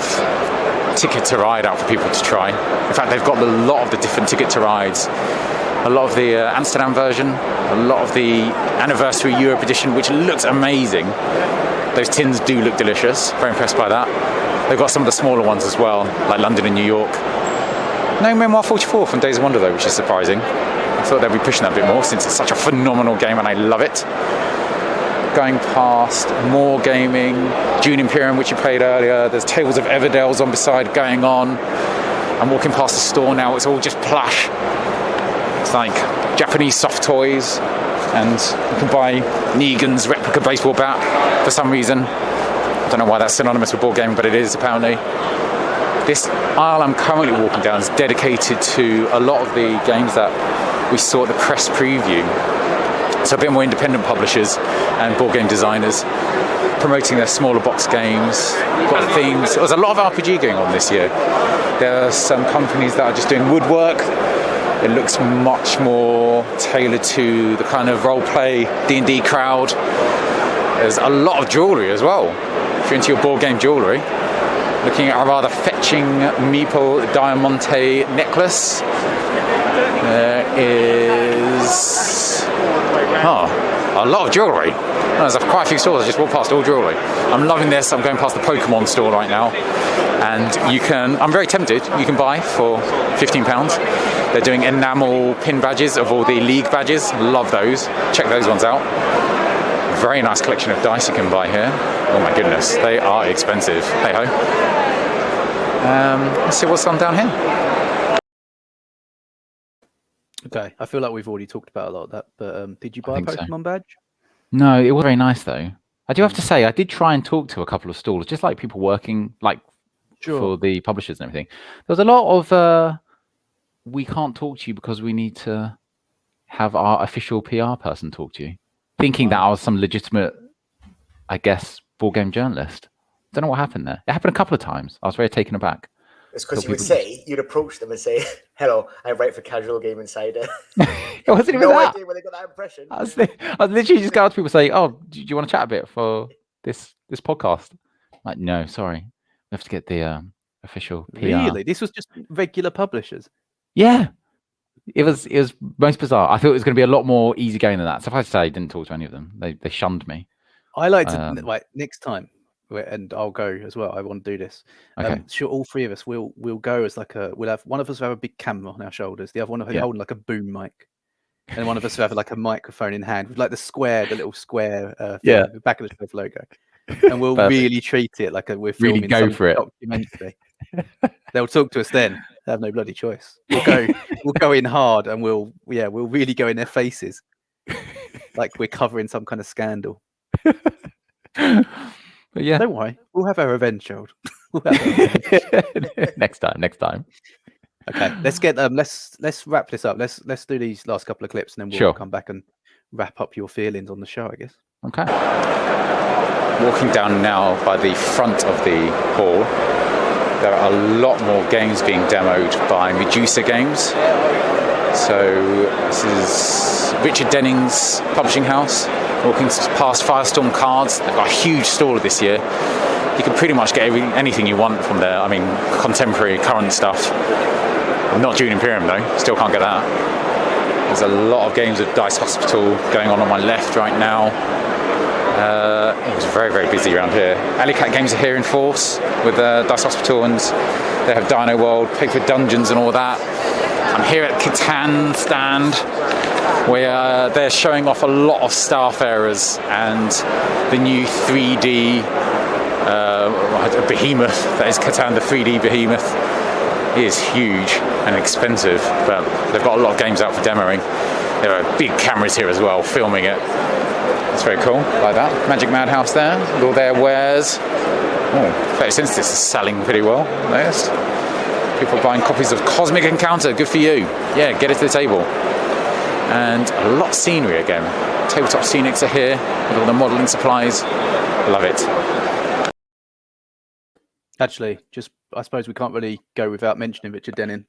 Ticket to Ride out for people to try. In fact, they've got a lot of the different Ticket to Rides. A lot of the Amsterdam version, a lot of the Anniversary Europe edition, which looks amazing. Those tins do look delicious. Very impressed by that. They've got some of the smaller ones as well, like London and New York. No Memoir 44 from Days of Wonder, though, which is surprising. I thought they'd be pushing that a bit more, since it's such a phenomenal game and I love it. Going past more gaming, Dune Imperium, which you played earlier. There's Tables of Everdell Zombicide going on. I'm walking past the store now, it's all just plush. It's like Japanese soft toys, and you can buy Negan's replica baseball bat for some reason. I don't know why that's synonymous with board gaming, but it is apparently. This aisle I'm currently walking down is dedicated to a lot of the games that we saw at the press preview. So a bit more independent publishers and board game designers promoting their smaller box games, got themes. There's a lot of RPG going on this year. There are some companies that are just doing woodwork. It looks much more tailored to the kind of role-play D&D crowd. There's a lot of jewellery as well, if you're into your board game jewellery. Looking at a rather fetching Meeple Diamante necklace. There is a lot of jewellery. There's quite a few stores. I just walked past all jewellery. I'm loving this. I'm going past the Pokemon store right now, and I'm very tempted. You can buy for £15. They're doing enamel pin badges of all the league badges. Love those. Check those ones out. Very nice collection of dice you can buy here. Oh my goodness, they are expensive. Hey ho. Let's see what's on down here. Okay, I feel like we've already talked about a lot of that, but did you buy a Pokemon badge? No, it was very nice though. I do have to say, I did try and talk to a couple of stalls, just like people working for the publishers and everything. There was a lot of we can't talk to you because we need to have our official PR person talk to you, thinking that I was some legitimate, I guess, board game journalist. Don't know what happened there. It happened a couple of times. I was very taken aback. It's because you'd approach them and say, "Hello, I write for Casual Game Insider." It wasn't even no that. idea where they got that impression. I was literally just going out to people say, "Oh, do you want to chat a bit for this podcast?" I'm like, no, sorry, we have to get the official PR. Really, this was just regular publishers. Yeah, it was most bizarre. I thought it was going to be a lot more easygoing than that. So if I say I didn't talk to any of them, they shunned me. I like to like next time, and I'll go as well. I want to do this. Okay. Sure, all three of us we'll go as like we'll have one of us will have a big camera on our shoulders, the other one will hold like a boom mic, and one of us will have like a microphone in hand with like the little square the back of the shelf logo, and we'll really treat it like we're filming really go documentary. They'll talk to us then. They have no bloody choice. We'll go in hard, and we'll really go in their faces, like we're covering some kind of scandal. But yeah, don't worry, we'll have our revenge, child. next time. Okay, let's get let's wrap this up. Let's do these last couple of clips, and then we'll come back and wrap up your feelings on the show, I guess. Okay. Walking down now by the front of the hall, there are a lot more games being demoed by Medusa Games. So this is Richard Denning's publishing house. Walking past Firestorm Cards, they've got a huge stall this year. You can pretty much get anything you want from there. I mean, contemporary, current stuff. Not Dune Imperium though, still can't get that. There's a lot of games of Dice Hospital going on my left right now. It was very, very busy around here. Alley Cat Games are here in force with Dice Hospital, and they have Dino World, Paper Dungeons and all that. I'm here at Catan stand, where they're showing off a lot of Starfarers and the new 3D behemoth that is Catan, the 3D behemoth. It is huge and expensive, but they've got a lot of games out for demoing. There are big cameras here as well, filming it. It's very cool, like that. Magic Madhouse there, with all their wares. Oh, Photosynthesis is selling pretty well. Nice. People are buying copies of Cosmic Encounter, good for you. Yeah, get it to the table. And a lot of scenery again. Tabletop Scenics are here with all the modelling supplies. Love it. Actually, I suppose we can't really go without mentioning Richard Denning.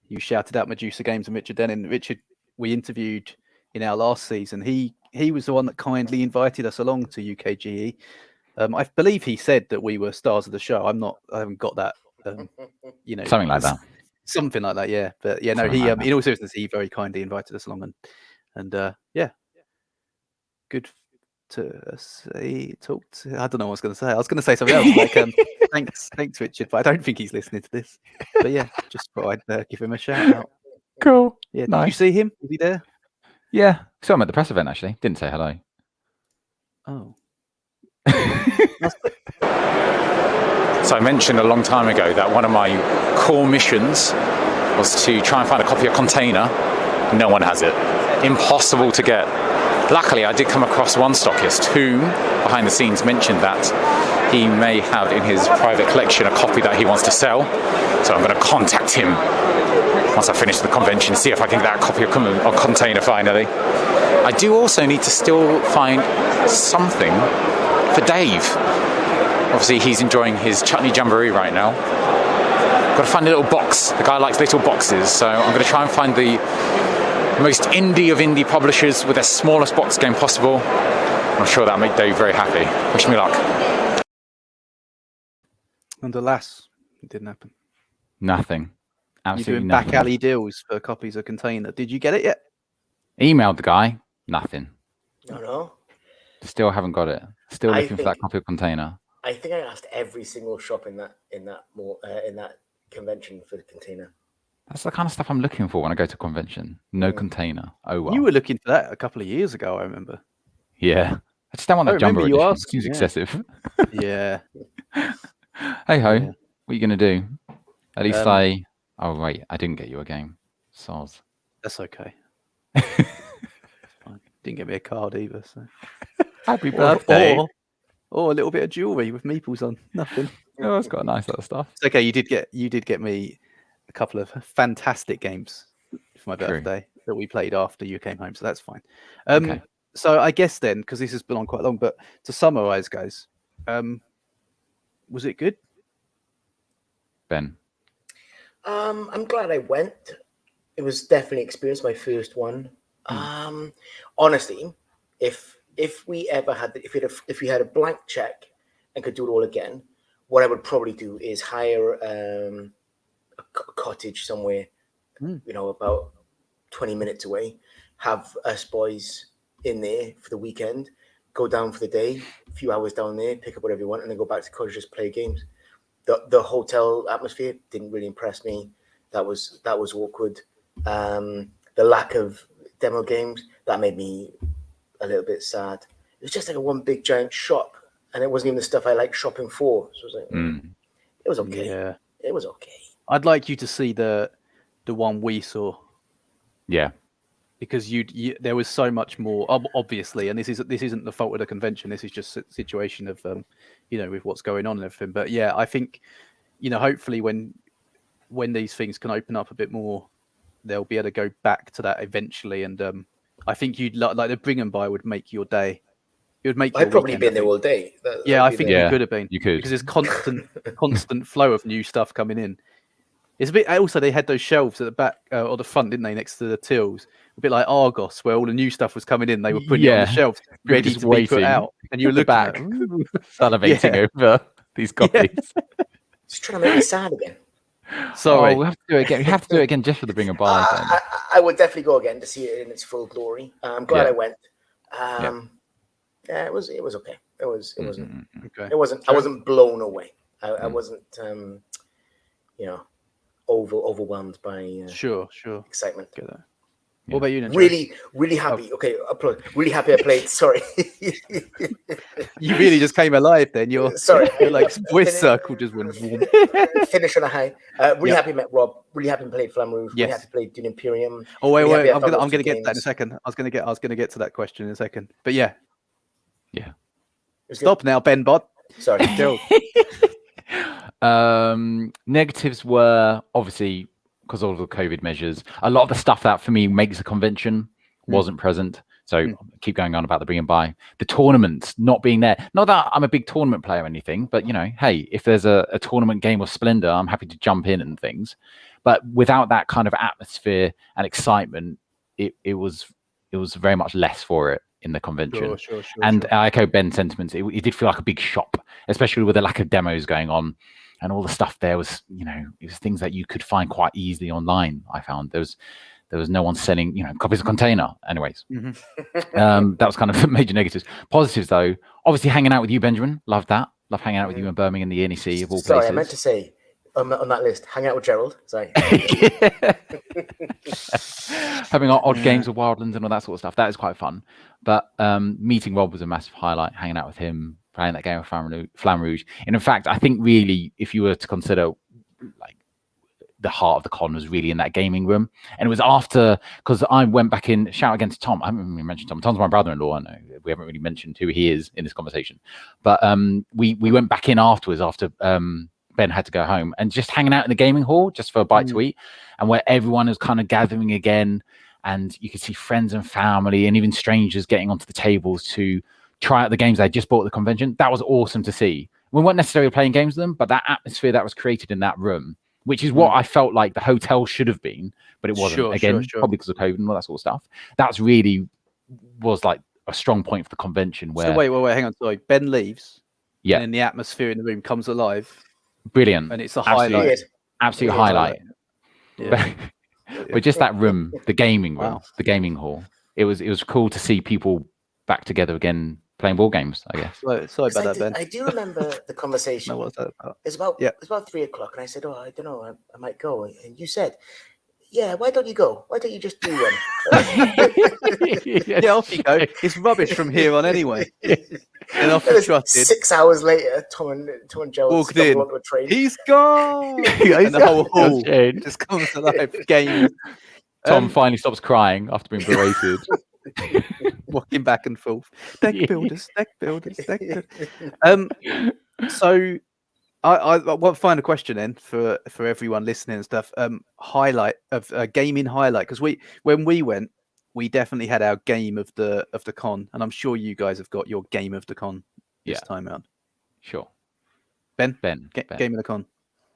You shouted out Medusa Games and Richard Denning. Richard, we interviewed in our last season. He was the one that kindly invited us along to UKGE. I believe he said that we were stars of the show. I haven't got that. Something like that. Something like that, yeah. But yeah, no, he in all seriousness, he very kindly invited us along, and yeah, good to say. I don't know what I was going to say. I was going to say something else. Like, thanks, Richard. But I don't think he's listening to this. But yeah, just thought I'd give him a shout out. Cool. Yeah. Nice. Did you see him? Was he there? Yeah. Saw him at the press event actually. Didn't say hello. Oh. So I mentioned a long time ago that one of my core missions was to try and find a copy of Container. No one has it. Impossible to get. Luckily, I did come across one stockist who, behind the scenes, mentioned that he may have in his private collection a copy that he wants to sell. So I'm going to contact him once I finish the convention, see if I can get that copy of Container finally. I do also need to still find something for Dave. Obviously, he's enjoying his chutney jamboree right now. Got to find a little box. The guy likes little boxes, so I'm going to try and find the most indie of indie publishers with the smallest box game possible. I'm sure that'll make Dave very happy. Wish me luck. And alas, it didn't happen. Nothing. Absolutely You're doing nothing. back alley deals for copies of Container. Did you get it yet? Emailed the guy. Nothing. No. Still haven't got it. Still looking for that copy of Container. I think I asked every single shop in that convention for the Container. That's the kind of stuff I'm looking for when I go to a convention. No Container. Oh well. You were looking for that a couple of years ago, I remember. Yeah. I just don't want that jumbo edition. It seems excessive. Yeah. Hey ho. Yeah. What are you going to do? At least Oh, wait. I didn't get you a game. Soz. That's okay. Didn't get me a card either. So. Happy birthday. Or a little bit of jewellery with meeples on. Nothing. Oh, it's got nice little stuff. It's okay. You did get me a couple of fantastic games for my birthday. that we played after you came home, so that's fine. Okay. So I guess then, because this has been on quite long, but to summarize, guys, was it good? Ben. I'm glad I went. It was definitely experience, my first one. Honestly, if we ever had if we had a blank check and could do it all again, what I would probably do is hire a cottage somewhere, about 20 minutes away, have us boys in there for the weekend, go down for the day, a few hours down there, pick up whatever you want, and then go back to college, just play games. The hotel atmosphere didn't really impress me. That was awkward. The lack of demo games, that made me a little bit sad. It was just like a one big giant shop, and it wasn't even the stuff I like shopping for. So it was like, it was okay. Yeah, it was okay. I'd like you to see the one we saw. Yeah. Because there was so much more, obviously, and this isn't the fault of the convention. This is just a situation of, with what's going on and everything. But yeah, I think, hopefully when these things can open up a bit more, they'll be able to go back to that eventually. And I think you'd like the bring and buy would make your day. It would make. I'd probably been there all day. I think you could have been. You could, because there's constant flow of new stuff coming in. It's a bit. Also, they had those shelves at the back or the front, didn't they, next to the tills? A bit like Argos, where all the new stuff was coming in. They were putting it on the shelves, ready to be put out, and you were looking back, salivating over these copies. Just trying to make me sad again. Sorry, we'll have to do it again. We have to do it again just for the bring and buy. I would definitely go again to see it in its full glory. I'm glad I went. It was okay. It wasn't okay. It wasn't. I wasn't blown away. I wasn't. Overwhelmed by sure excitement. Get that. What about you? Really happy. Okay, applaud. Really happy I played. Sorry. You really just came alive then. Your like voice circle just went. Finish on a high. Really happy met Rob. Really happy played Flam Rouge. Really happy played Dune Imperium. Oh wait. I'm gonna get to that in a second. I was gonna get to that question in a second. But yeah. Stop now, Ben Bod. Sorry. Joe. Negatives were obviously because of all the COVID measures. A lot of the stuff that for me makes a convention wasn't present. So keep going on about the bring and buy. The tournaments not being there. Not that I'm a big tournament player or anything, but hey, if there's a tournament game of Splendor, I'm happy to jump in and things. But without that kind of atmosphere and excitement, it was very much less for it in the convention. Sure, I echo Ben's sentiments. It did feel like a big shop, especially with the lack of demos going on. And all the stuff there was, it was things that you could find quite easily online. I found there was no one selling, copies of Container. Anyways, that was kind of the major negatives. Positives though, obviously hanging out with you, Benjamin. Loved that. Love hanging out with you in Birmingham, the NEC of all places. Sorry, I meant to say on that list, hang out with Gerald. Sorry. Having odd games with Wildlands and all that sort of stuff. That is quite fun. But meeting Rob was a massive highlight. Hanging out with him, playing that game of Flam Rouge. And in fact, I think really, if you were to consider like the heart of the con was really in that gaming room. And it was after, because I went back in, shout again to Tom. I haven't even mentioned Tom. Tom's my brother-in-law. I know we haven't really mentioned who he is in this conversation. But we went back in afterwards after Ben had to go home and just hanging out in the gaming hall just for a bite to eat, and where everyone was kind of gathering again. And you could see friends and family and even strangers getting onto the tables to try out the games they just bought at the convention. That was awesome to see. We weren't necessarily playing games with them, but that atmosphere that was created in that room, which is what I felt like the hotel should have been, but it wasn't. Probably because of COVID and all that sort of stuff. That's really was like a strong point for the convention. Where so wait, hang on. Sorry, Ben leaves. Yeah, and then the atmosphere in the room comes alive. Brilliant, and it's a highlight. Absolute highlight. Yeah. But just that room, the gaming room, the gaming hall. It was cool to see people back together again playing board games, I guess. Sorry about that, Ben. I do remember the conversation. No, what's that about? It's about 3:00, and I said, I don't know, I might go. And you said, yeah, why don't you go? Why don't you just do one? Yeah, off you go. It's rubbish from here on anyway. And off you trusted. 6 hours later, Tom and Joe walked in. Onto a train. He's gone. And the whole hall just comes alive. Game. Tom finally stops crying after being berated. Walking back and forth. Deck builders. So I want to find a question then for everyone listening and stuff. Highlight of gaming highlight, because when we went, we definitely had our game of the con, and I'm sure you guys have got your game of the con this time around. Sure. Ben, Ben. Game of the con.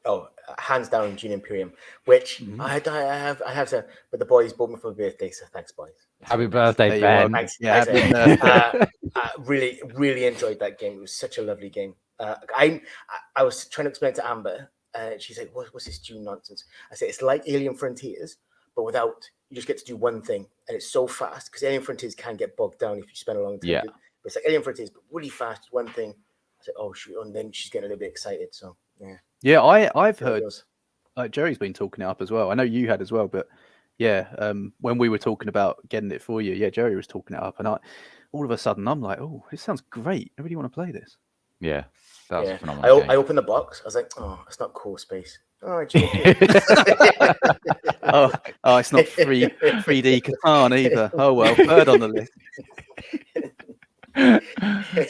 Oh, hands down, June Imperium, which I have to. But the boys bought me for my birthday, so thanks, boys. Happy birthday, There you Ben. are. Thanks. Yeah, I really enjoyed that game. It was such a lovely game. I was trying to explain to Amber, and she's like, "What's this June nonsense?" I said, "It's like Alien Frontiers, but without you just get to do one thing, and it's so fast because Alien Frontiers can get bogged down if you spend a long time. Yeah. But it's like Alien Frontiers, but really fast, one thing." I said, "Oh shoot!" And then she's getting a little bit excited. So yeah. Yeah, I've heard. Goes. Jerry's been talking it up as well. I know you had as well, but yeah, when we were talking about getting it for you, yeah, Jerry was talking it up, and all of a sudden I'm like, oh, this sounds great. I really want to play this. Yeah, that was a phenomenal game. I opened the box. I was like, oh, it's not core space. Oh, it's it's not 3D Catan either. Oh well, third on the list.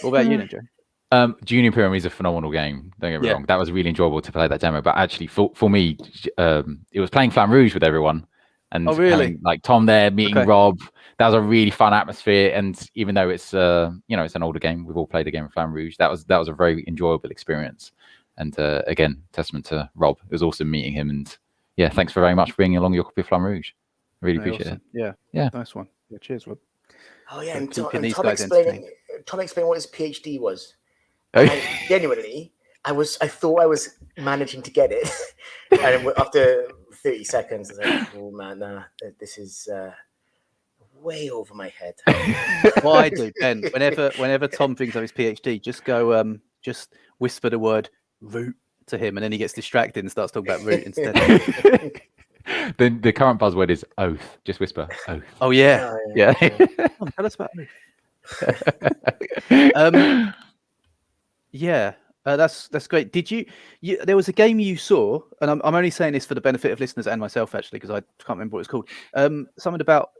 What about you, Jerry? June Imperium is a phenomenal game. Don't get me wrong. That was really enjoyable to play that demo. But actually, for me, it was playing Flamme Rouge with everyone, and having, like Tom there meeting Rob. That was a really fun atmosphere. And even though it's it's an older game, we've all played a game of Flamme Rouge. That was a very enjoyable experience. And again, testament to Rob. It was awesome meeting him. And yeah, thanks very much for bringing along your copy of Flamme Rouge. I really appreciate it. Yeah, nice one. Yeah, cheers, Rob. Oh yeah, and Tom explaining what his PhD was. Genuinely, I thought I was managing to get it, and after 30 seconds, I was like, "Oh man, nah, this is way over my head." What I do, Ben, whenever Tom thinks of his PhD, just go, just whisper the word "root" to him, and then he gets distracted and starts talking about root instead. The current buzzword is oath. Just whisper oath. Oh yeah, yeah. Tell us about oath. Yeah, that's great. Did you? There was a game you saw, and I'm only saying this for the benefit of listeners and myself actually, because I can't remember what it's called. Something about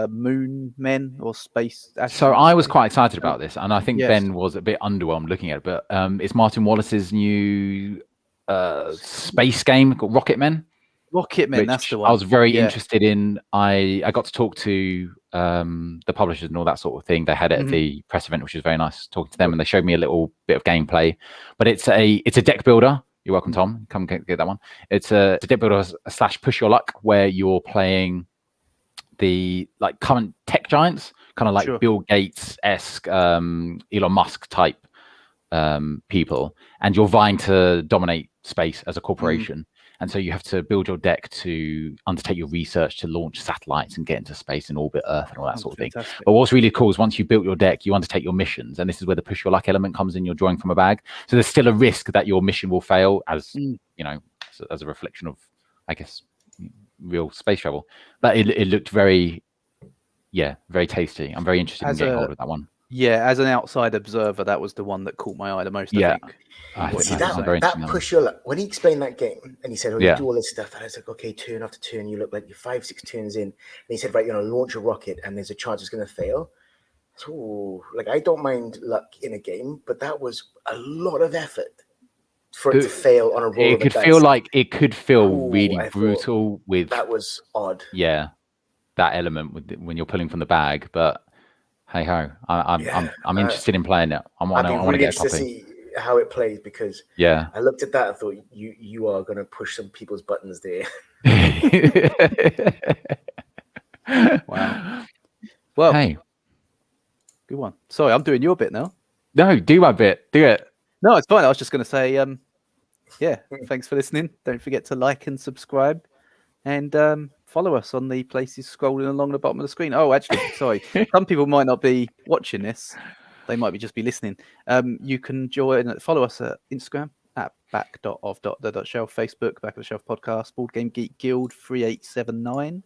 moon men or space. So I was quite excited about this, and I think Ben was a bit underwhelmed looking at it. But it's Martin Wallace's new space game called Rocket Men. Rocket Men, that's the one. I was very interested in. I got to talk to the publishers and all that sort of thing. They had it at the press event, which was very nice talking to them, and they showed me a little bit of gameplay. But it's a deck builder. You're welcome, Tom. Come get that one. It's a deck builder / push your luck, where you're playing the current tech giants, kind of like Bill Gates-esque, Elon Musk type people, and you're vying to dominate space as a corporation. And so you have to build your deck to undertake your research to launch satellites and get into space and orbit Earth and all that sort of thing. But what's really cool is once you've built your deck, you undertake your missions. And this is where the push your luck element comes in. You're drawing from a bag. So there's still a risk that your mission will fail as a reflection of, I guess, real space travel. But it looked very tasty. I'm very interested in getting hold of that one. Yeah, as an outside observer, that was the one that caught my eye the most, I think. See, that push your luck. When he explained that game and he said, you do all this stuff, and I was like, okay, turn after turn, you look like you're 5-6 turns in. And he said, right, you're going to launch a rocket and there's a chance it's going to fail. So, I don't mind luck in a game, but that was a lot of effort for it to fail on a roll of the dice. It could feel really brutal with... That was odd. Yeah, that element when you're pulling from the bag, but... Hey ho! I'm interested in playing it. I want to get a copy. To see how it plays, because I looked at that and thought you are going to push some people's buttons there. Wow. Well, hey, good one. Sorry, I'm doing your bit now. No, do my bit. Do it. No, it's fine. I was just going to say, thanks for listening. Don't forget to like and subscribe, and follow us on the places scrolling along the bottom of the screen. Oh, actually, sorry. Some people might not be watching this. They might be just be listening. You can follow us at Instagram at back.of.the.shelf, Facebook, Back of the Shelf Podcast, Board Game Geek Guild 3879.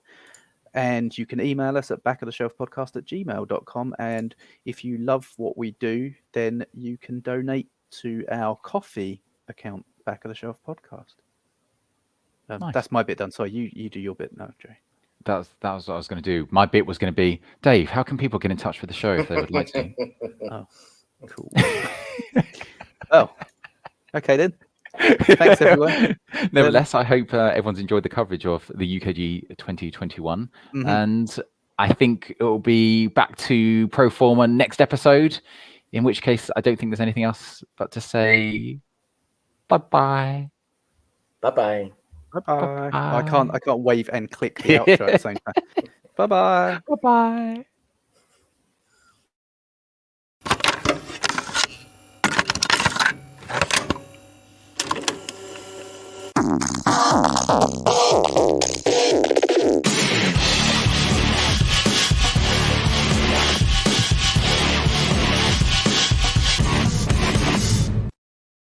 And you can email us at backoftheshelfpodcast@gmail.com. And if you love what we do, then you can donate to our coffee account, Back of the Shelf Podcast. Nice. That's my bit done. Sorry, you do your bit now, Jay. That was what I was going to do. My bit was going to be, Dave, how can people get in touch with the show if they would like to? Oh, cool. Oh, okay then. Thanks, everyone. Nevertheless, I hope everyone's enjoyed the coverage of the UKG 2021. And I think it will be back to pro forma next episode, in which case I don't think there's anything else but to say bye-bye. Bye-bye. Bye-bye. I can't wave and click the outro at the same time. Bye-bye. Bye-bye.